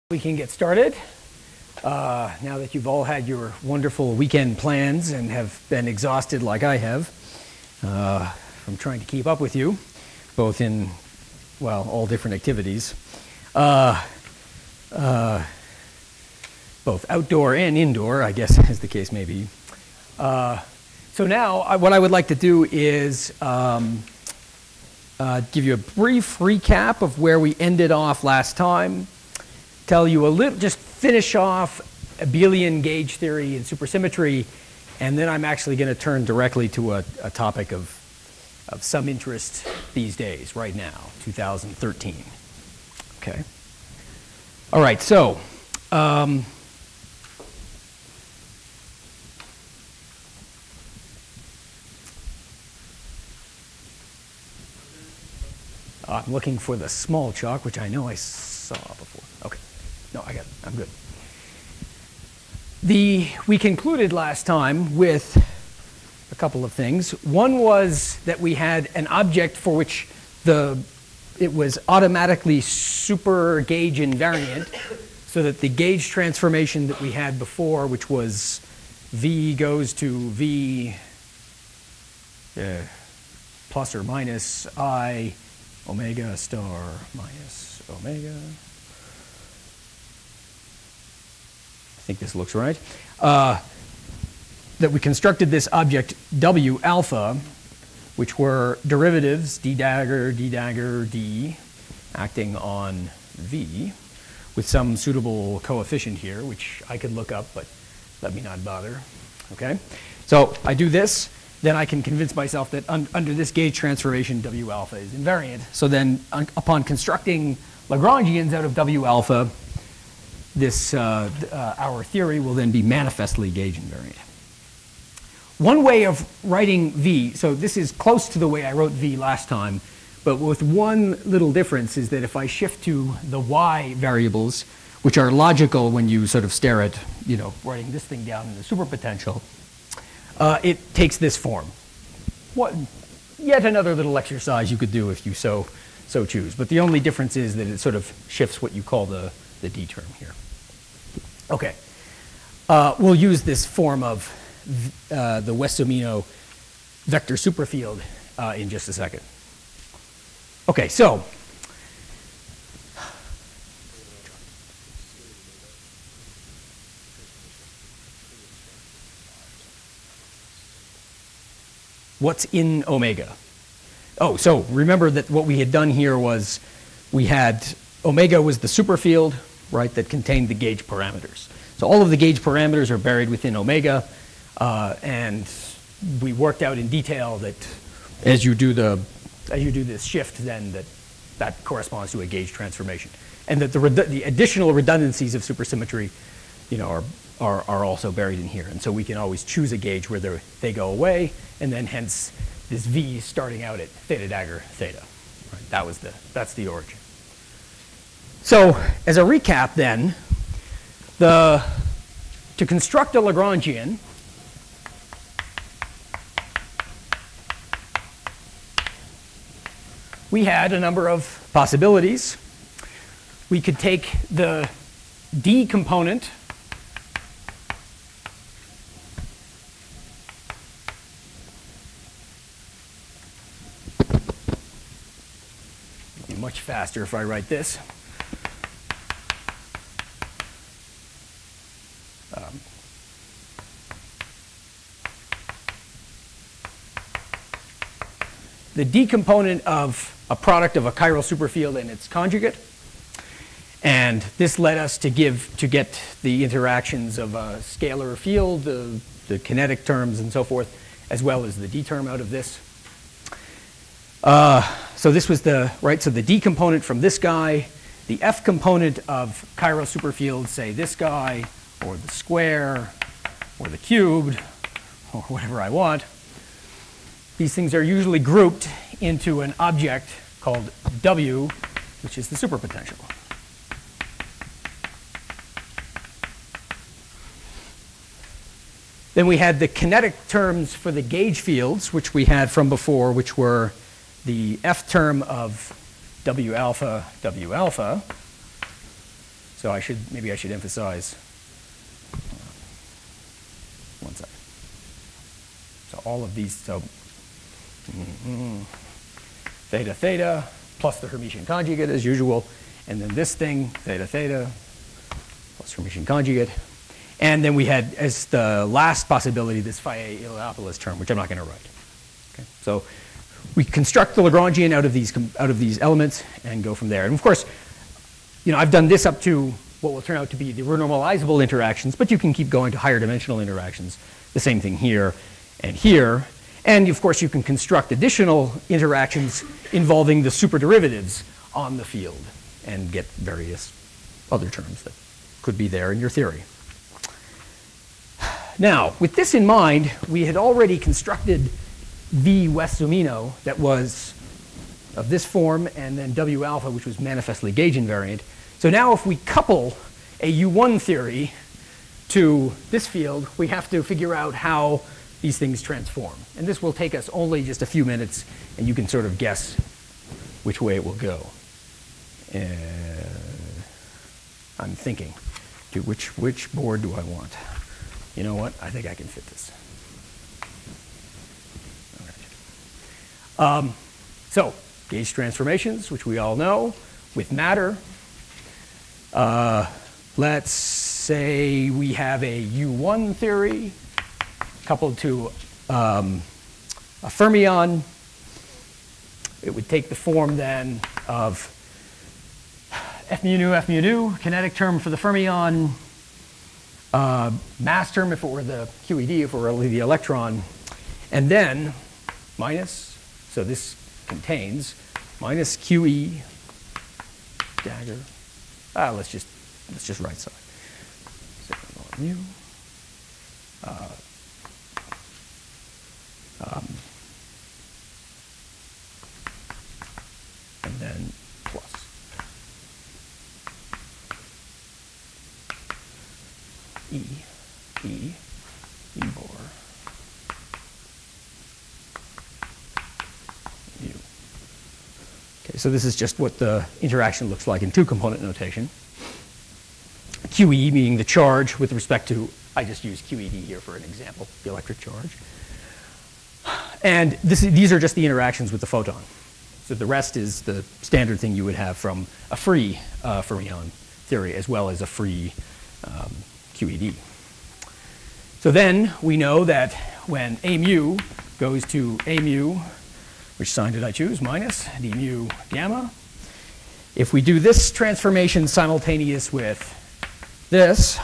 We can get started. Now that you've all had your wonderful weekend plans and have been exhausted like I have from trying to keep up with you, both in, well, all different activities, both outdoor and indoor, I guess, as the case may be. So now what I would like to do is give you a brief recap of where we ended off last time. Tell you a little, just finish off abelian gauge theory and supersymmetry, and then I'm actually going to turn directly to a topic of some interest these days, right now, 2013. Okay. All right, so I'm looking for the small chalk, which I know I saw before. Okay. No, I got it. I'm good. We concluded last time with a couple of things. One was that we had an object for which it was automatically super gauge invariant, so that the gauge transformation that we had before, which was V goes to V plus or minus I omega star minus omega. I think this looks right, that we constructed this object W alpha, which were derivatives d dagger, d, acting on V, with some suitable coefficient here, which I could look up, but let me not bother. Okay? So I do this, then I can convince myself that under this gauge transformation, W alpha is invariant. So then upon constructing Lagrangians out of W alpha, our theory will then be manifestly gauge invariant. One way of writing V, so this is close to the way I wrote V last time, but with one little difference is that if I shift to the Y variables, which are logical when you sort of stare at, writing this thing down in the superpotential, it takes this form. Yet another little exercise you could do if you so choose. But the only difference is that it sort of shifts what you call the D term here. Okay. We'll use this form of the Westomino vector superfield in just a second. Okay, so what's in omega? Oh, so remember that what we had done here was we had omega was the superfield, right, that contained the gauge parameters. So all of the gauge parameters are buried within omega, and we worked out in detail that as you do this shift, then that corresponds to a gauge transformation, and that the additional redundancies of supersymmetry, are also buried in here, and so we can always choose a gauge where they go away, and then hence this V starting out at theta dagger theta. Right? That's the origin. So as a recap then, to construct a Lagrangian, we had a number of possibilities. We could take the D component much faster if I write this. The D component of a product of a chiral superfield and its conjugate, and this led us to get the interactions of a scalar field, the kinetic terms and so forth, as well as the D term out of this. So this was so the D component from this guy, the F component of chiral superfield, say this guy, or the square, or the cubed, or whatever I want. These things are usually grouped into an object called W, which is the superpotential. Then we had the kinetic terms for the gauge fields, which we had from before, which were the F term of W alpha, So maybe I should emphasize. One second. So all of these, so theta theta plus the Hermitian conjugate as usual, and then this thing theta theta plus Hermitian conjugate, and then we had as the last possibility this phi a Iliopolis term, which I'm not going to write. Okay? So we construct the Lagrangian out of these elements and go from there. And of course, I've done this up to what will turn out to be the renormalizable interactions, but you can keep going to higher dimensional interactions. The same thing here and here. And of course, you can construct additional interactions involving the superderivatives on the field and get various other terms that could be there in your theory. Now, with this in mind, we had already constructed V West Zumino that was of this form, and then W alpha, which was manifestly gauge invariant. So now if we couple a U1 theory to this field, we have to figure out how these things transform. And this will take us only just a few minutes, and you can sort of guess which way it will go. I'm thinking, which board do I want? You know what? I think I can fit this. All right. So gauge transformations, which we all know, with matter. Let's say we have a U1 theory coupled to a fermion. It would take the form then of F mu nu, kinetic term for the fermion, mass term if it were the QED, if it were only the electron, and then minus, so this contains minus QE dagger. Let's just right side. So mu. And then plus. E bar mu. Okay, so this is just what the interaction looks like in two-component notation. QE being the charge with respect to, I just use QED here for an example, the electric charge. And these are just the interactions with the photon. So the rest is the standard thing you would have from a free fermion theory as well as a free QED. So then we know that when A mu goes to A mu, which sign did I choose? Minus d mu gamma. If we do this transformation simultaneous with this,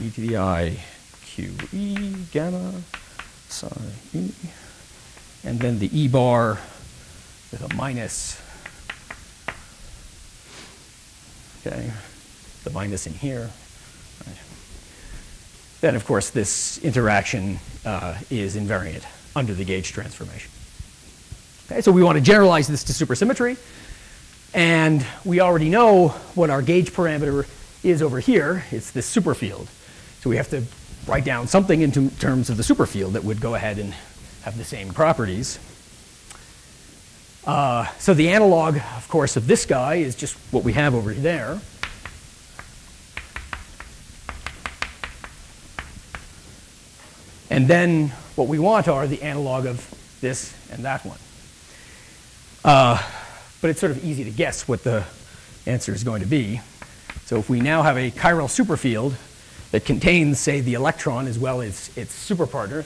e to the I q e gamma psi e, and then the E bar with a minus, okay, the minus in here. Right. Then, of course, this interaction is invariant under the gauge transformation. Okay, so we want to generalize this to supersymmetry. And we already know what our gauge parameter is over here. It's this superfield. So we have to write down something in terms of the superfield that would go ahead and have the same properties. So the analog, of course, of this guy is just what we have over there. And then what we want are the analog of this and that one. But it's sort of easy to guess what the answer is going to be. So if we now have a chiral superfield that contains, say, the electron as well as its superpartner,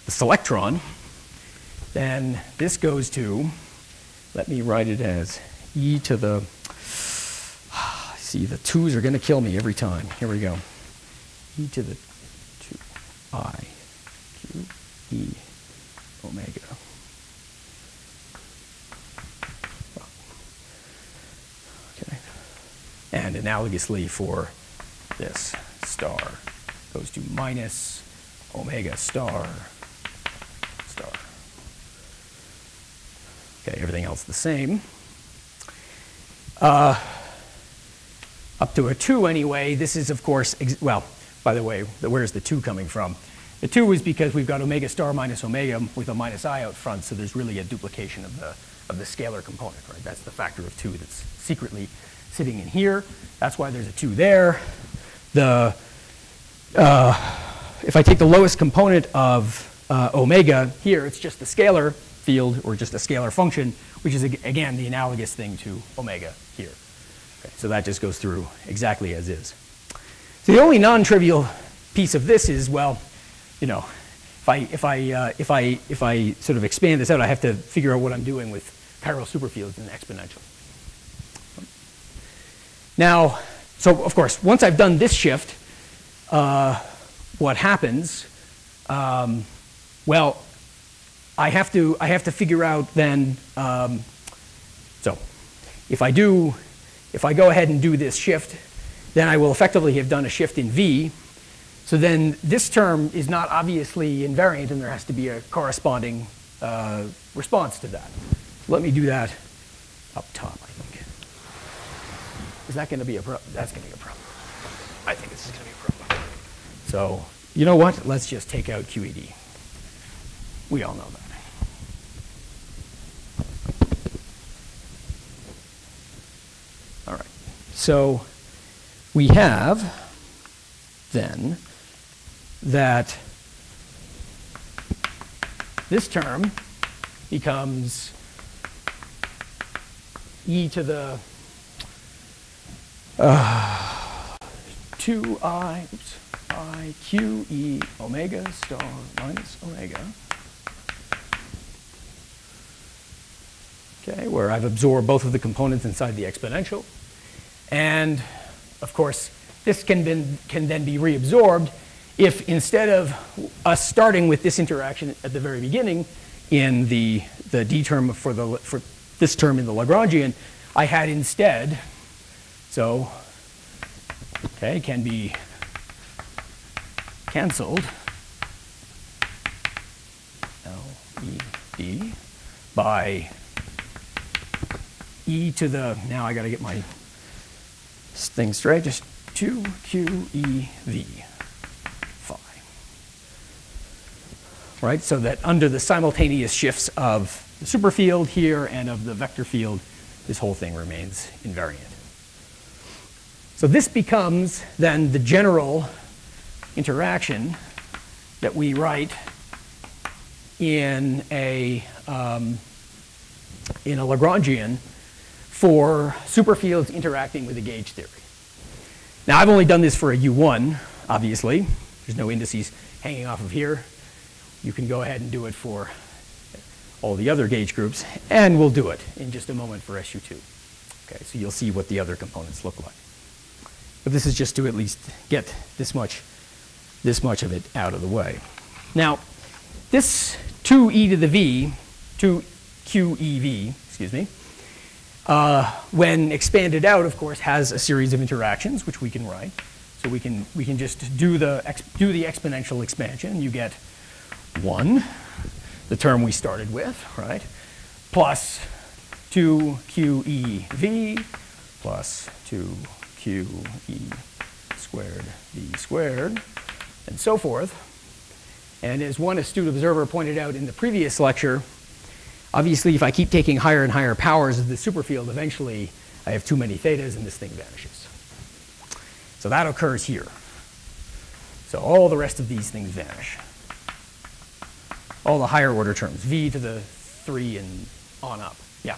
the selectron, then this goes to, let me write it as e to the, see, the 2's are going to kill me every time. Here we go. E to the 2i q e omega. Okay. And analogously for this star goes to minus omega star star. Okay, everything else the same. Up to a 2 anyway, this is of course, well, by the way, where's the 2 coming from? The 2 is because we've got omega star minus omega with a minus I out front, so there's really a duplication of the scalar component, right? That's the factor of 2 that's secretly sitting in here. That's why there's a 2 there. If I take the lowest component of omega here, it's just the scalar field or just a scalar function, which is, again, the analogous thing to omega here. Okay, so that just goes through exactly as is. So the only non-trivial piece of this is, well, you know, if I sort of expand this out, I have to figure out what I'm doing with chiral superfields in the exponential. Now, so of course, once I've done this shift, what happens? Well, I have to figure out then. So, if I go ahead and do this shift, then I will effectively have done a shift in V. So then this term is not obviously invariant, and there has to be a corresponding response to that. Let me do that up top, I think. Is that going to be a problem? That's going to be a problem. I think this is going to be a problem. So, you know what? Let's just take out QED. We all know that. All right. So we have then that this term becomes e to the 2i I q e omega star minus omega. Okay, where I've absorbed both of the components inside the exponential. And of course, this can then be reabsorbed if instead of us starting with this interaction at the very beginning in the d term for this term in the Lagrangian, I had instead, so okay, can be canceled LED by e to the, now I got to get my thing straight, just 2QEV phi. Right, so that under the simultaneous shifts of the superfield here and of the vector field, this whole thing remains invariant. So this becomes then the general interaction that we write in a Lagrangian for superfields interacting with a gauge theory. Now, I've only done this for a U1, obviously. There's no indices hanging off of here. You can go ahead and do it for all the other gauge groups, and we'll do it in just a moment for SU2. Okay, so you'll see what the other components look like. But this is just to at least get this much of it out of the way. Now, this 2e to the v, 2QEV, excuse me, when expanded out, of course, has a series of interactions, which we can write. So we can just do the exponential expansion. You get 1, the term we started with, right, plus 2QEV plus 2QE squared v squared, and so forth. And as one astute observer pointed out in the previous lecture, obviously, if I keep taking higher and higher powers of the superfield, eventually I have too many thetas and this thing vanishes. So that occurs here. So all the rest of these things vanish. All the higher order terms, v to the 3 and on up. Yeah.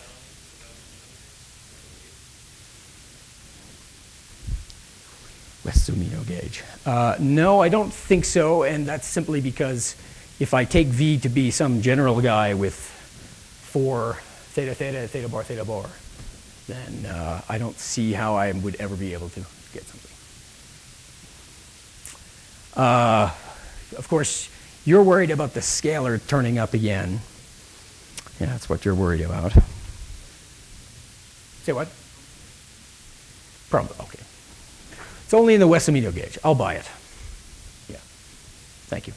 West-Zumino gauge. No, I don't think so, and that's simply because if I take v to be some general guy with 4 theta, theta, theta bar, then I don't see how I would ever be able to get something. Of course, you're worried about the scalar turning up again. Yeah, that's what you're worried about. Say what? Probably, okay. It's only in the West-Zumino gauge. I'll buy it. Yeah, thank you.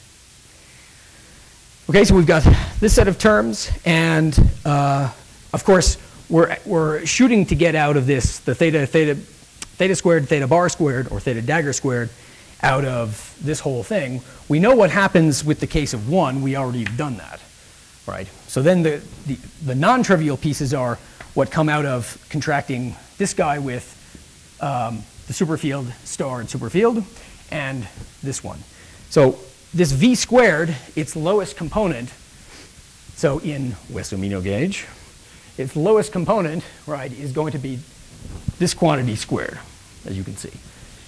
Okay, so we've got this set of terms, and of course, we're shooting to get out of this the theta squared, theta bar squared, or theta dagger squared out of this whole thing. We know what happens with the case of 1. We already have done that, right? So then the non-trivial pieces are what come out of contracting this guy with the superfield, star, and superfield, and this one. So this V squared, its lowest component, so in Wessel-Meinel gauge, its lowest component, right, is going to be this quantity squared, as you can see.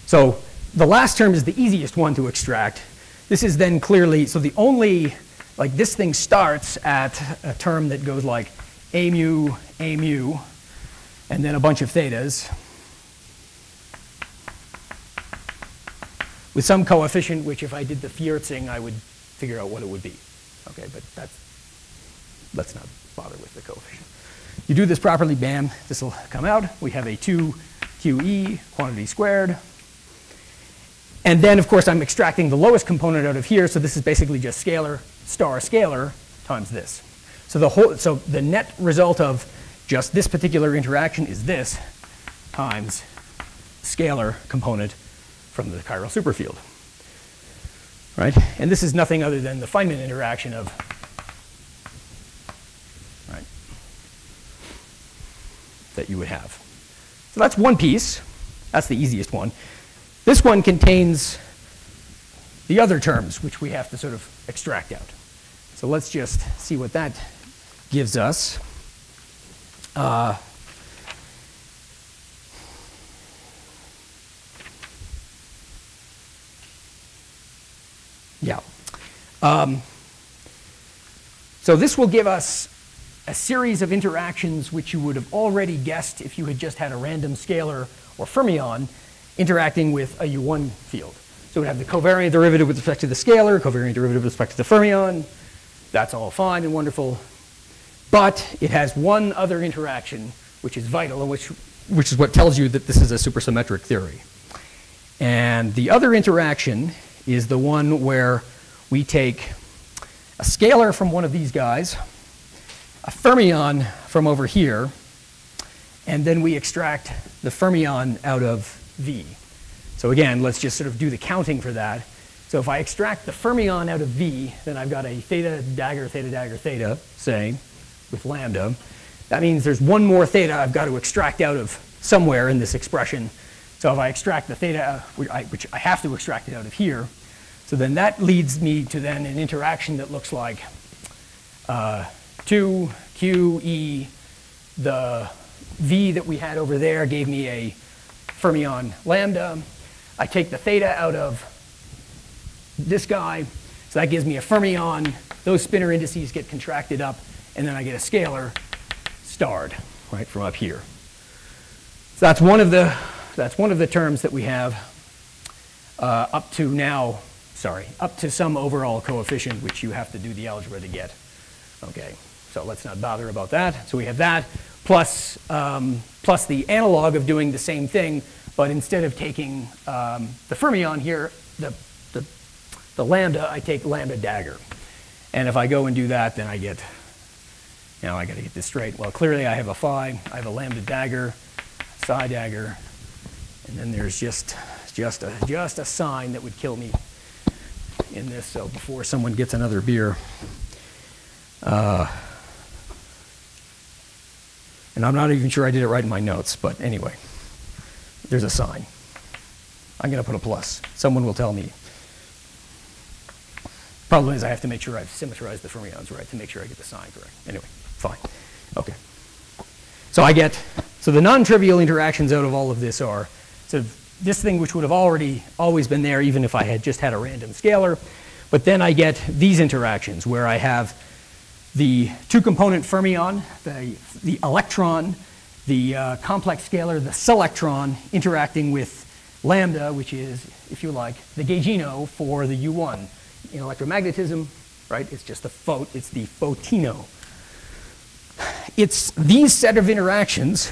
So the last term is the easiest one to extract. This is then clearly, so the only, like this thing starts at a term that goes like a mu, and then a bunch of thetas with some coefficient, which if I did the Fiertzing, I would figure out what it would be. Okay, but let's not bother with the coefficient. You do this properly, bam, this will come out. We have a 2QE quantity squared. And then, of course, I'm extracting the lowest component out of here, so this is basically just scalar, star scalar times this. So the net result of just this particular interaction is this times scalar component from the chiral superfield, right? And this is nothing other than the Feynman interaction of, right, that you would have. So that's one piece. That's the easiest one. This one contains the other terms, which we have to sort of extract out. So let's just see what that gives us. Yeah. So this will give us a series of interactions which you would have already guessed if you had just had a random scalar or fermion interacting with a U1 field. So we have the covariant derivative with respect to the scalar, covariant derivative with respect to the fermion. That's all fine and wonderful. But it has one other interaction which is vital, and which is what tells you that this is a supersymmetric theory. And the other interaction is the one where we take a scalar from one of these guys, a fermion from over here, and then we extract the fermion out of V. So again, let's just sort of do the counting for that. So if I extract the fermion out of V, then I've got a theta dagger, theta, say, with lambda. That means there's one more theta I've got to extract out of somewhere in this expression. So if I extract the theta, which I have to extract it out of here, so then that leads me to then an interaction that looks like 2QE, the V that we had over there gave me a fermion lambda. I take the theta out of this guy, so that gives me a fermion. Those spinor indices get contracted up, and then I get a scalar starred, right, from up here. So that's one of the terms that we have up to now. Sorry, up to some overall coefficient which you have to do the algebra to get. Okay, so let's not bother about that. So we have that plus the analog of doing the same thing, but instead of taking the fermion here, the lambda, I take lambda dagger. And if I go and do that, then I get, now I got to get this straight. Well, clearly I have a phi, I have a lambda dagger, psi dagger, and then there's just a sign that would kill me in this. So before someone gets another beer, and I'm not even sure I did it right in my notes, but anyway, there's a sign. I'm going to put a plus. Someone will tell me. Problem is I have to make sure I've symmetrized the fermions right to make sure I get the sign correct. Anyway, fine. Okay. So so the non-trivial interactions out of all of this are sort of this thing which would have always been there even if I had just had a random scalar. But then I get these interactions where I have the two-component fermion, the electron, the complex scalar, the selectron, interacting with lambda, which is, if you like, the gaugino for the U1. In electromagnetism, right, it's just it's the photino. It's these set of interactions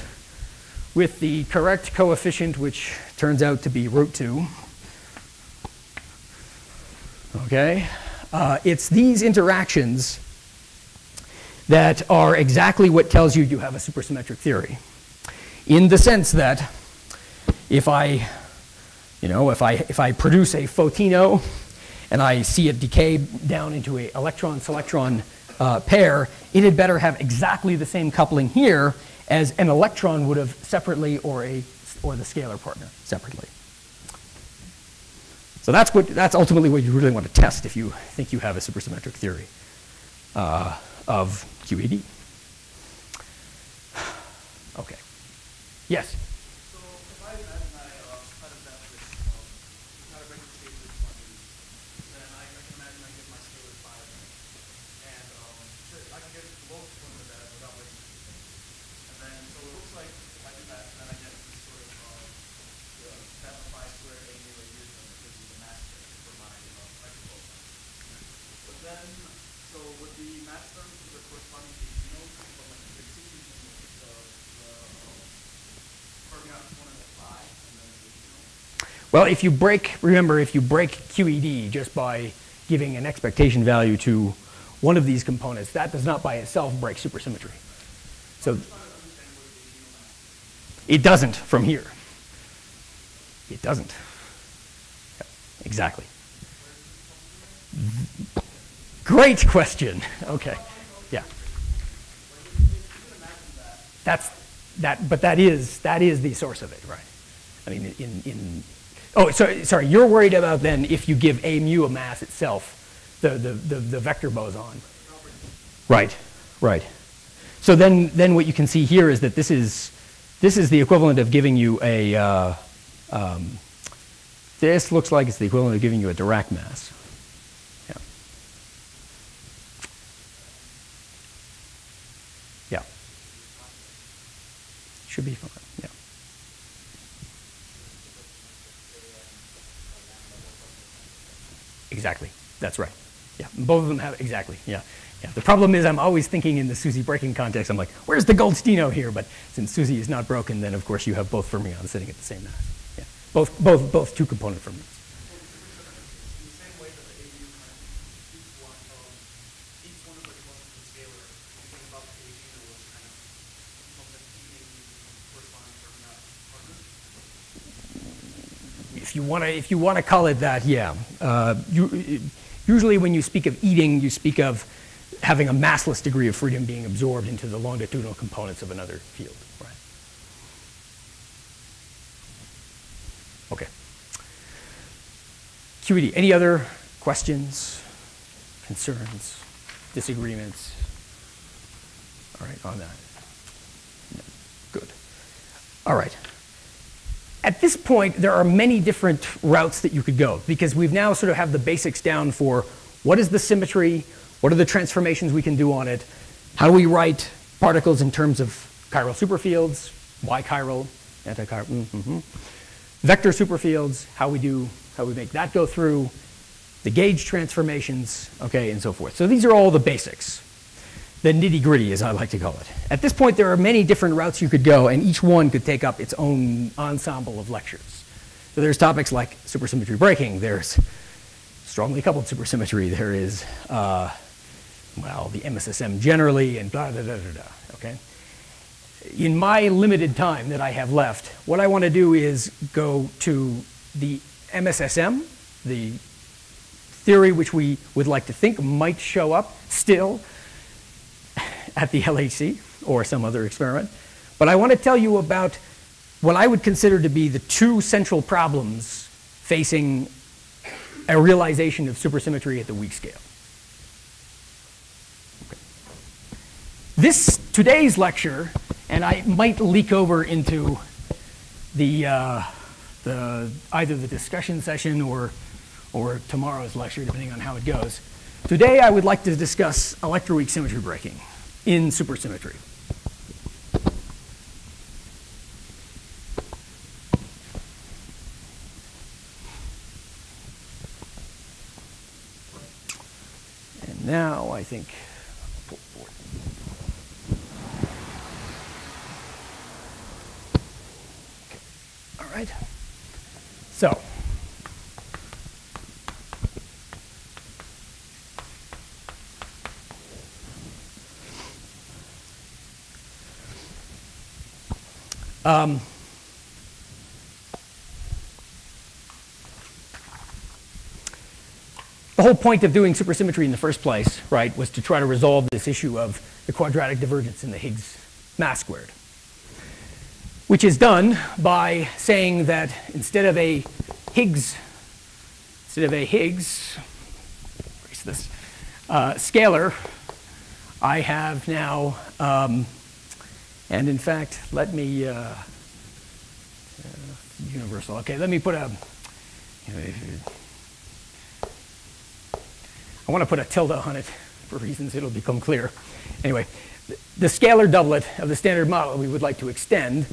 with the correct coefficient, which turns out to be √2. Okay, it's these interactions that are exactly what tells you have a supersymmetric theory, in the sense that if I produce a photino and I see it decay down into an electron-selectron pair, it had better have exactly the same coupling here as an electron would have separately, or a or the scalar partner separately. So that's ultimately what you really want to test if you think you have a supersymmetric theory of QED. Okay. Yes? So if I imagine I try to map this, try to break the state with quantity, then I can imagine I get my scalar 5, right? And I can get both from that without breaking the state. And then, so it looks like if I do that, then I get this sort of that phi squared a mu a u term that gives me the mass term for my electrical term. But then, so would the mass term to the corresponding neutrino from like the existing fermion component of phi and then the neutrino? Well, if you break, remember, if you break QED just by giving an expectation value to one of these components, that does not by itself break supersymmetry. So it doesn't from here. It doesn't. Exactly. Great question. Okay. Yeah. But that is the source of it, right? I mean, sorry. You're worried about then if you give a mu a mass itself, the vector boson. Right. Right. So then what you can see here is that this is the equivalent of giving you a this looks like it's the equivalent of giving you a Dirac mass. Yeah. Yeah. Should be fine. Yeah. Exactly. That's right. Yeah. Both of them have exactly. Yeah. Yeah. The problem is I'm always thinking in the SUSY breaking context. I'm like, where's the Goldstino here? But since SUSY is not broken, then of course you have both fermions sitting at the same mass. Yeah. Both two component fermions. If you want to call it that, yeah. Usually when you speak of eating, you speak of having a massless degree of freedom being absorbed into the longitudinal components of another field. Right. Okay. QED. Any other questions, concerns, disagreements? All right, on that. No. Good. All right. At this point, there are many different routes that you could go because we've now sort of have the basics down for what is the symmetry, what are the transformations we can do on it, how do we write particles in terms of chiral superfields, bichiral, antichiral, vector superfields, how we make that go through, the gauge transformations, okay, and so forth. So these are all the basics. The nitty-gritty, as I like to call it. At this point, there are many different routes you could go, and each one could take up its own ensemble of lectures. So there's topics like supersymmetry breaking. There's strongly coupled supersymmetry. There is, well, the MSSM generally, and blah, blah, blah, blah, blah, okay? In my limited time that I have left, what I want to do is go to the MSSM, the theory which we would like to think might show up still at the LHC or some other experiment. But I want to tell you about what I would consider to be the two central problems facing a realization of supersymmetry at the weak scale. Okay. Today's lecture, and I might leak over into the either the discussion session or tomorrow's lecture, depending on how it goes. Today I would like to discuss electroweak symmetry breaking in supersymmetry. And now I think I'll pull forward. Okay. All right. So the whole point of doing supersymmetry in the first place, right, was to try to resolve this issue of the quadratic divergence in the Higgs mass squared. which is done by saying that instead of a Higgs erase this, scalar, I have now, and in fact, let me, universal, okay, let me put a, I want to put a tilde on it for reasons it'll become clear. Anyway, the scalar doublet of the standard model we would like to extend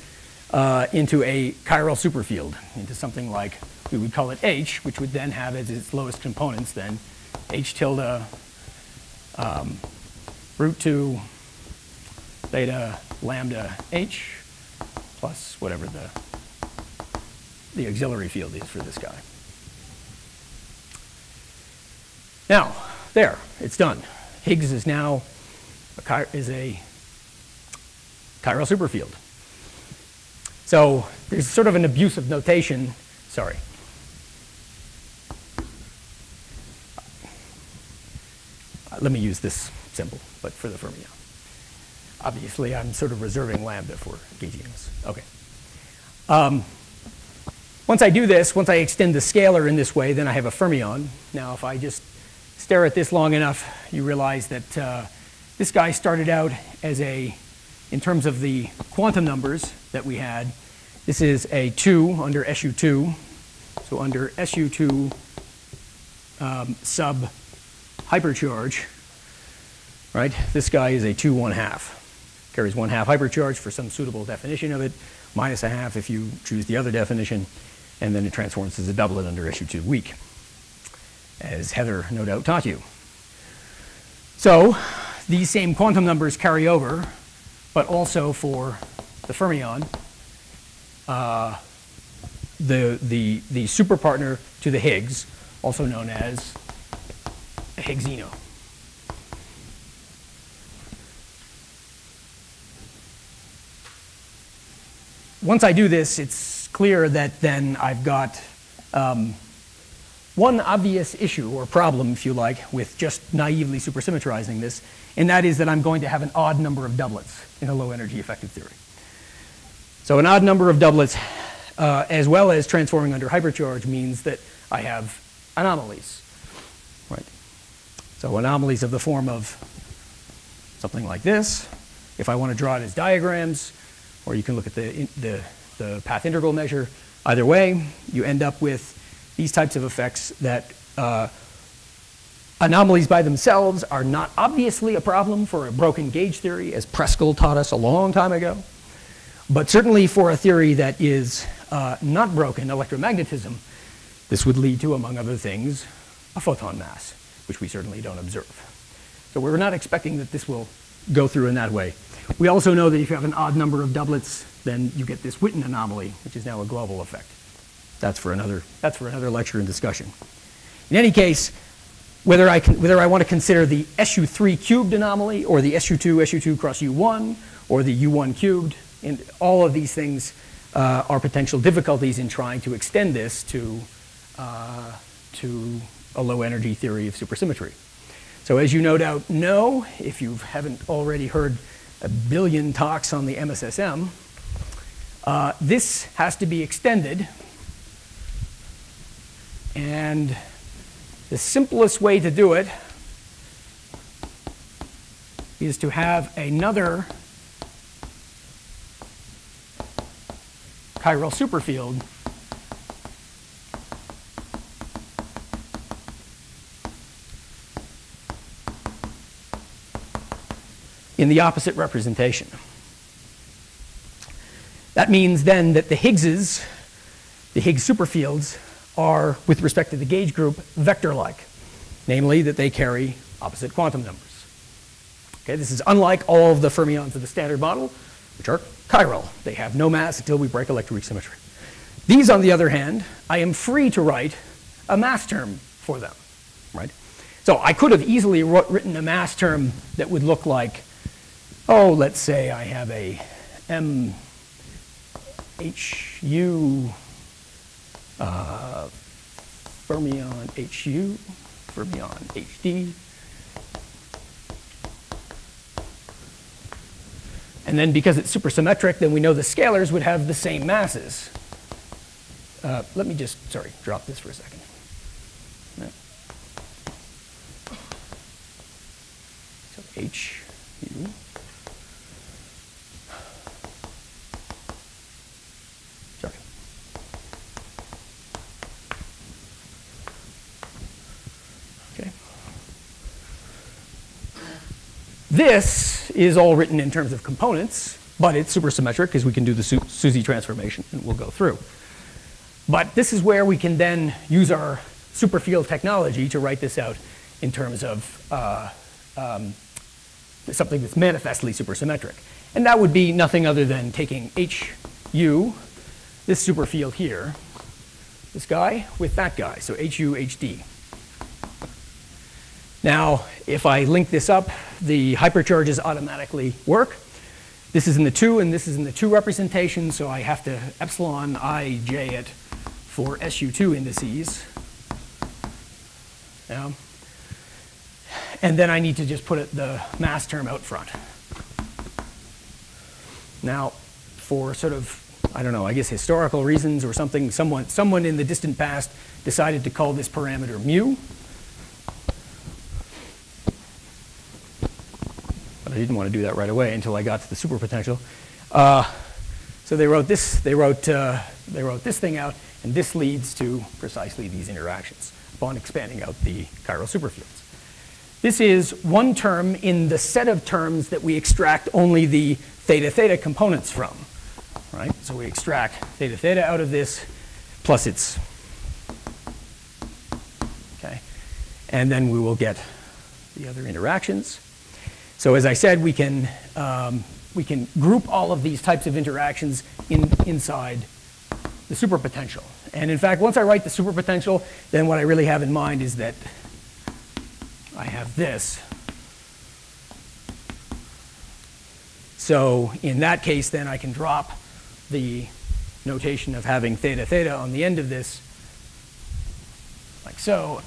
into a chiral superfield, into something like, we would call it H, which would then have as its lowest components then H tilde root 2 theta lambda H plus whatever the auxiliary field is for this guy. Now, there, it's done. Higgs is now a chiral superfield. So there's sort of an abuse of notation. Sorry. Let me use this symbol, but for the fermion. Obviously, I'm sort of reserving lambda for gaugginess. Okay. Once I do this, once I extend the scalar in this way, then I have a fermion. Now, if I just stare at this long enough, you realize that this guy started out as a, in terms of the quantum numbers that we had, this is a 2 under SU2. So under SU2 sub hypercharge, right? This guy is a 2 1/2. Carries 1/2 hypercharge for some suitable definition of it, minus a half if you choose the other definition, and then it transforms as a doublet under SU2 weak, as Heather no doubt taught you. So these same quantum numbers carry over, but also for the fermion, the superpartner to the Higgs, also known as a Higgsino. Once I do this, it's clear that then I've got one obvious issue or problem, if you like, with just naively supersymmetrizing this, and that is that I'm going to have an odd number of doublets in a low energy effective theory. So an odd number of doublets, as well as transforming under hypercharge, means that I have anomalies, right? So anomalies of the form of something like this. If I want to draw it as diagrams, or you can look at the path integral measure. Either way, you end up with these types of effects that anomalies by themselves are not obviously a problem for a broken gauge theory, as Preskel taught us a long time ago. But certainly for a theory that is not broken, electromagnetism, this would lead to, among other things, a photon mass, which we certainly don't observe. So we're not expecting that this will go through in that way. We also know that if you have an odd number of doublets, then you get this Witten anomaly, which is now a global effect. That's for another lecture and discussion. In any case, whether I want to consider the SU3 cubed anomaly, or the SU2 cross U1, or the U1 cubed, and all of these things are potential difficulties in trying to extend this to a low energy theory of supersymmetry. So as you no doubt know, if you haven't already heard a billion talks on the MSSM, this has to be extended, and the simplest way to do it is to have another chiral superfield in the opposite representation. That means then that the Higgs superfields are, with respect to the gauge group, vector-like, namely that they carry opposite quantum numbers. Okay, this is unlike all of the fermions of the standard model, which are chiral. They have no mass until we break electroweak symmetry. These, on the other hand, I am free to write a mass term for them, right? So I could have easily written a mass term that would look like, oh, let's say I have a MHU fermion HU, fermion HD, And then because it's supersymmetric, then we know the scalars would have the same masses. Let me just, drop this for a second. No. So H, U. Sorry. Okay. This is all written in terms of components, but it's supersymmetric because we can do the SUSY transformation, and we'll go through. But this is where we can then use our superfield technology to write this out in terms of something that's manifestly supersymmetric. And that would be nothing other than taking HU, this superfield here, this guy, with that guy, so HU, HD. Now, if I link this up, the hypercharges automatically work. This is in the 2, and this is in the 2 representation, so I have to epsilon I j it for SU2 indices. Yeah. And then I need to just put the mass term out front. Now, for sort of, I don't know, I guess historical reasons or something, someone in the distant past decided to call this parameter mu. But I didn't want to do that right away until I got to the superpotential. So they wrote this thing out, and this leads to precisely these interactions upon expanding out the chiral superfields. This is one term in the set of terms that we extract only the theta-theta components from, right? So we extract theta-theta out of this, plus its, okay? And then we will get the other interactions. So as I said, we can group all of these types of interactions inside the superpotential. And in fact, once I write the superpotential, then what I really have in mind is that I have this. So in that case, then I can drop the notation of having theta-theta on the end of this, like so,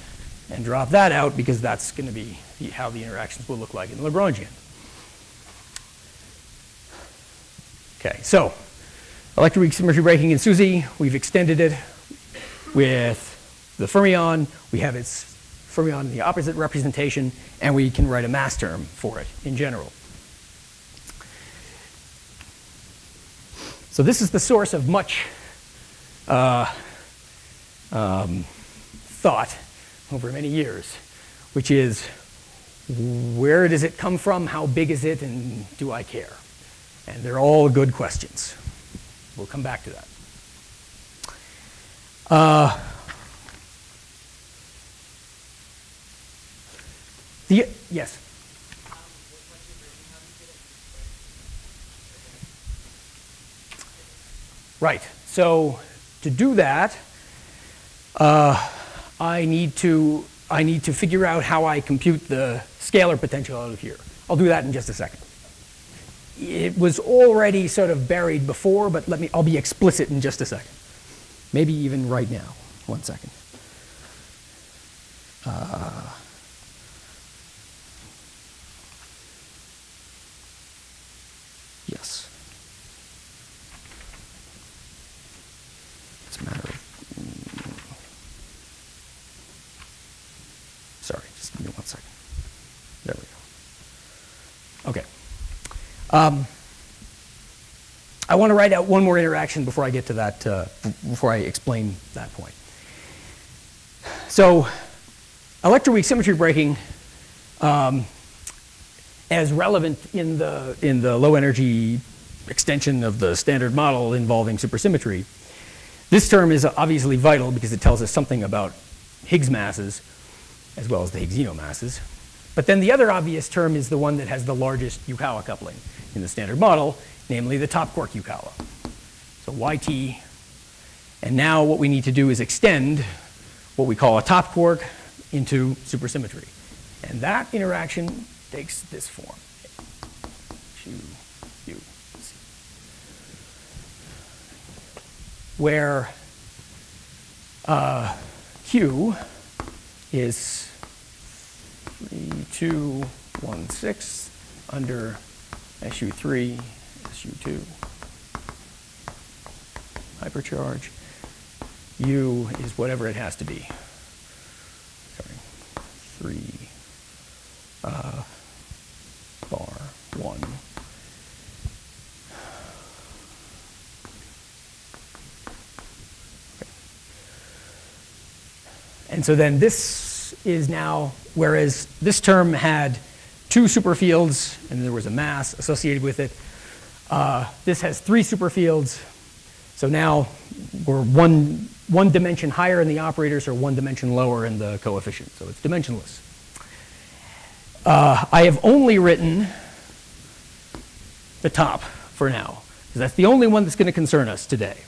and drop that out because that's going to be how the interactions will look like in the Lagrangian. Okay, so electroweak symmetry breaking in SUSY, we've extended it with the fermion. We have its fermion in the opposite representation, and we can write a mass term for it in general. So this is the source of much thought over many years, which is where does it come from, how big is it, and do I care? And they're all good questions. We'll come back to that. Yes? Right. So to do that, I need to figure out how I compute the scalar potential out of here. I'll do that in just a second. It was already sort of buried before, but I'll be explicit in just a second. Maybe even right now. 1 second. Yes. It's a matter of... Sorry, just give me 1 second. There we go. Okay. I want to write out one more interaction before I get to that, before I explain that point. So electroweak symmetry breaking, as relevant in the low energy extension of the standard model involving supersymmetry, this term is obviously vital because it tells us something about Higgs masses as well as the Higgsino masses. But then the other obvious term is the one that has the largest Yukawa coupling in the standard model, namely the top quark Yukawa. So YT. And now what we need to do is extend what we call a top quark into supersymmetry. And that interaction takes this form. Q, C. Where Q is 3, 2, 1, 6 under SU3 SU2 hypercharge. U is whatever it has to be. Sorry, 3 bar 1. Okay. And so then this is now, whereas this term had 2 superfields and there was a mass associated with it, this has 3 superfields. So now we're one dimension higher in the operators or 1 dimension lower in the coefficient. So it's dimensionless. I have only written the top for now, because that's the only one that's going to concern us today.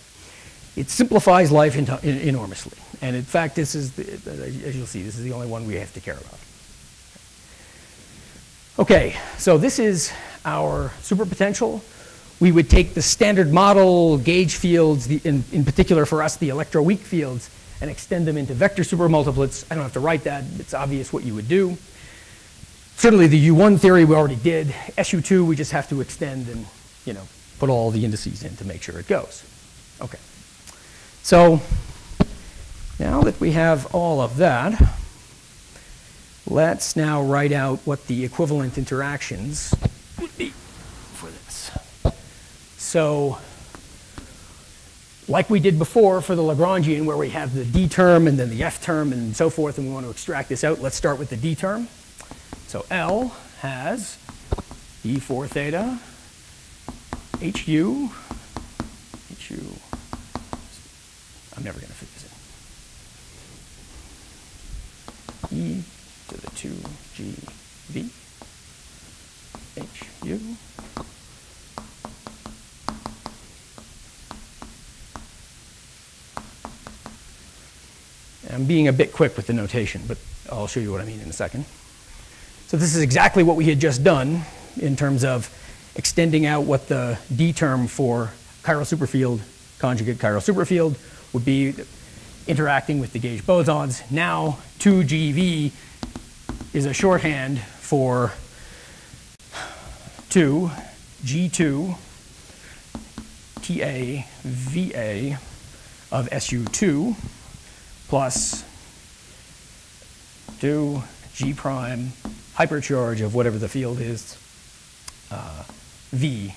It simplifies life enormously. And in fact, this is, as you'll see, this is the only one we have to care about. Okay, so this is our superpotential. We would take the standard model gauge fields, in particular for us, the electroweak fields, and extend them into vector supermultiplets. I don't have to write that. It's obvious what you would do. Certainly the U1 theory we already did. SU2 we just have to extend and put all the indices in to make sure it goes. Okay. So now that we have all of that, let's now write out what the equivalent interactions would be for this. So like we did before for the Lagrangian, where we have the D term and then the F term and so forth, and we want to extract this out, let's start with the D term. So L has E4 theta, HU, I'm never going to fit this in. E to the 2GV, HU. I'm being a bit quick with the notation, but I'll show you what I mean in a second. So this is exactly what we had just done in terms of extending out what the D term for chiral superfield, conjugate chiral superfield, would be interacting with the gauge bosons. Now 2GV is a shorthand for 2 G2 TA VA of SU2 plus 2 G prime hypercharge of whatever the field is, V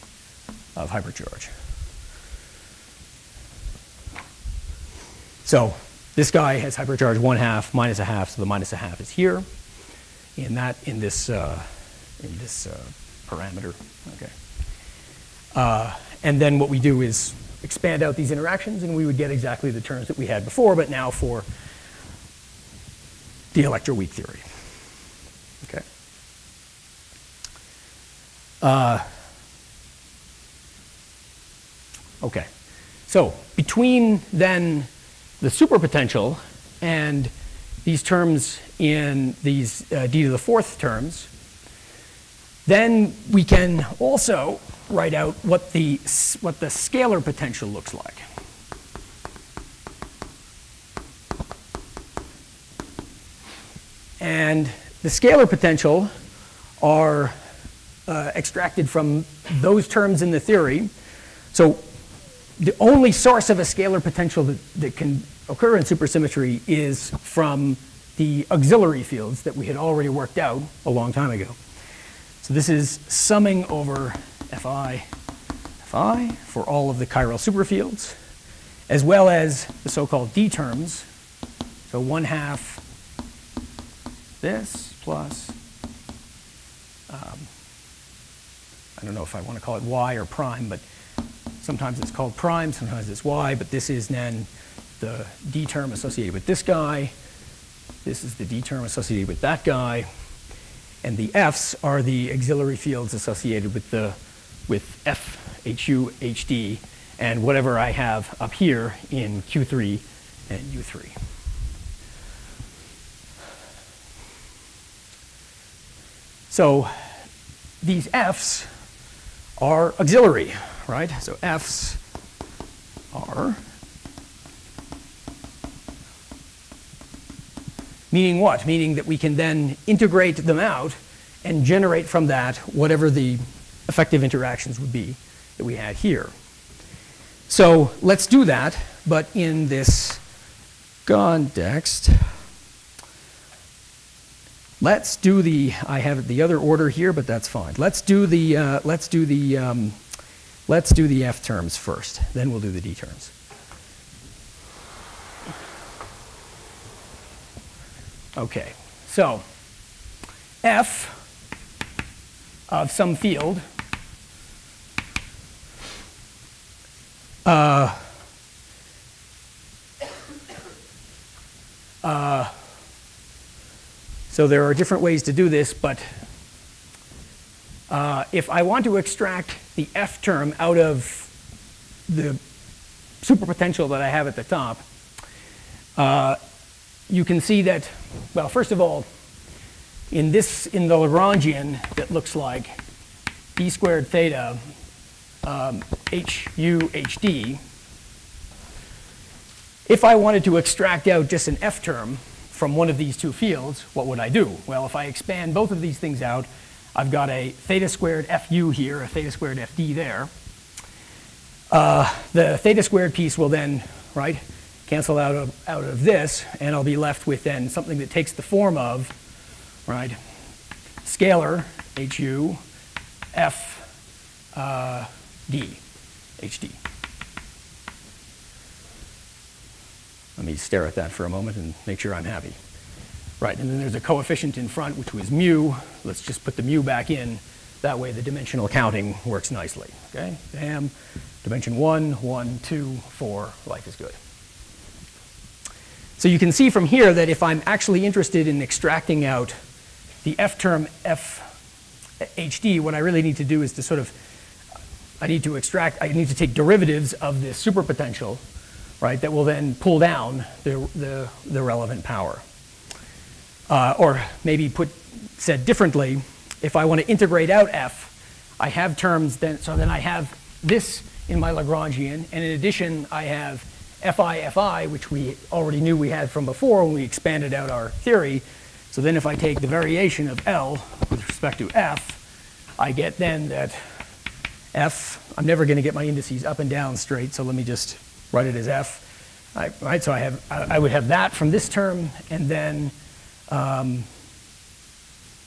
of hypercharge. So this guy has hypercharge 1/2 minus 1/2, so the minus 1/2 is here in this parameter. Okay. And then what we do is expand out these interactions, and we would get exactly the terms that we had before, but now for the electroweak theory. Okay. Okay. So between then the superpotential and these terms in these d to the 4th terms, then we can also write out what the scalar potential looks like. And the scalar potential are extracted from those terms in the theory. So the only source of a scalar potential that can occur in supersymmetry is from the auxiliary fields that we had already worked out a long time ago. So this is summing over Fi for all of the chiral superfields, as well as the so-called D terms. So 1/2 this plus, I don't know if I want to call it Y or prime, but sometimes it's called prime, sometimes it's Y, but this is then the D term associated with this guy. This is the D term associated with that guy. And the F's are the auxiliary fields associated with F, HU, HD, and whatever I have up here in Q3 and U3. So these F's are auxiliary, right? So F's are, meaning what? Meaning that we can then integrate them out and generate from that whatever the effective interactions would be that we had here. So let's do that, but in this context, let's do the, I have the other order here, but that's fine. Let's do the F terms first, then we'll do the D terms. Okay, so F of some field so there are different ways to do this, but if I want to extract the F term out of the superpotential that I have at the top, you can see that, well, first of all, in the Lagrangian, that looks like d squared theta HU HD. If I wanted to extract out just an F term from one of these two fields, what would I do? Well, if I expand both of these things out, I've got a theta squared FU here, a theta squared FD there. The theta squared piece will then, right, cancel out of this, and I'll be left with then something that takes the form of, right, scalar HU F D HD. Let me stare at that for a moment and make sure I'm happy. Right, and then there's a coefficient in front, which was mu. Let's just put the mu back in. That way the dimensional counting works nicely. Okay, bam, dimension 1, 1, 2, 4, life is good. So you can see from here that if I'm actually interested in extracting out the F term F HD, what I really need to do is to sort of, I need to take derivatives of this superpotential, right, that will then pull down the relevant power. Or maybe said differently, if I want to integrate out F, I have terms then, so then I have this in my Lagrangian, and in addition I have Fi, which we already knew we had from before when we expanded out our theory. So then if I take the variation of L with respect to F, I get then that F, I'm never going to get my indices up and down straight, so let me just write it as F. Right, so I would have that from this term, and then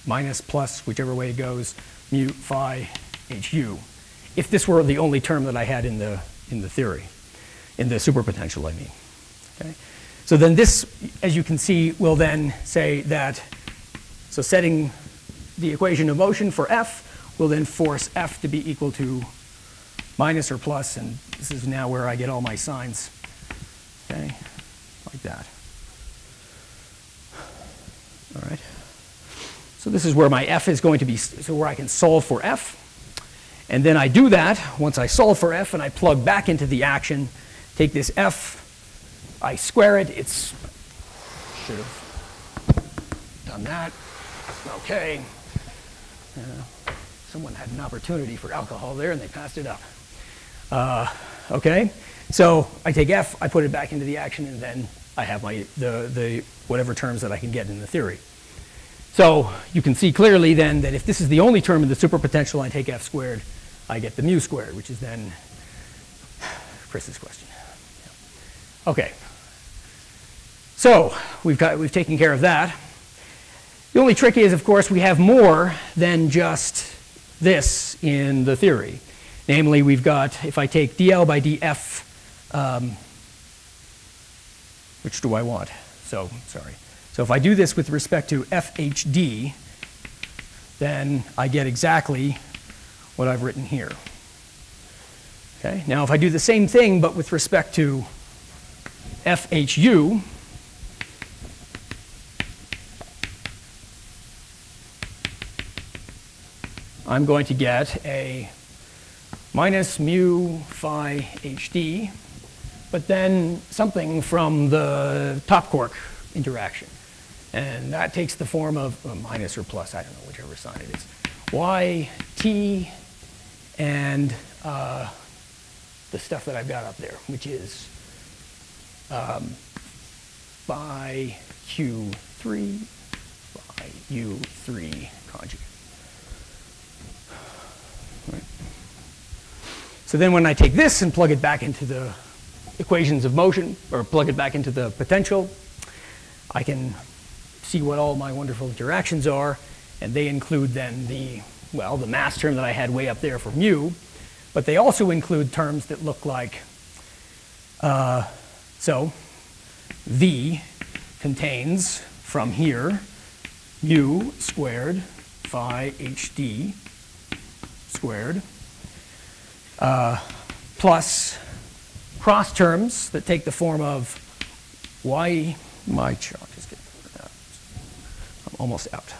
minus plus, whichever way it goes, mu phi HU, if this were the only term that I had in the theory, in the superpotential, I mean. Okay? So then this, as you can see, will then say that, so setting the equation of motion for F will then force F to be equal to minus or plus, and this is now where I get all my signs, okay, like that. All right. So this is where my F is going to be, so where I can solve for F. And then I do that, once I solve for F and I plug back into the action, take this F, I square it, it's, should have done that, okay. Someone had an opportunity for alcohol there and they passed it up. Okay, so I take F, I put it back into the action, and then I have my, the whatever terms that I can get in the theory. So you can see clearly then that if this is the only term in the superpotential, I take F squared, I get the mu squared, which is then Chris's question. Okay, so we've taken care of that. The only trick is, of course, we have more than just this in the theory. Namely, we've got, if I take dl by df, which do I want? So, sorry. So if I do this with respect to FHD, then I get exactly what I've written here. Okay? Now, if I do the same thing, but with respect to FHU, I'm going to get a minus mu phi HD, but then something from the top quark interaction. And that takes the form of minus or plus, I don't know, whichever sign it is. Y, T, and the stuff that I've got up there, which is by Q3 by U3 conjugate. Right. So then when I take this and plug it back into the equations of motion, or plug it back into the potential, I can see what all my wonderful interactions are, and they include then the mass term that I had way up there for mu, but they also include terms that look like, so V contains from here mu squared phi hd squared plus cross terms that take the form of y, my chart is getting, I'm almost out.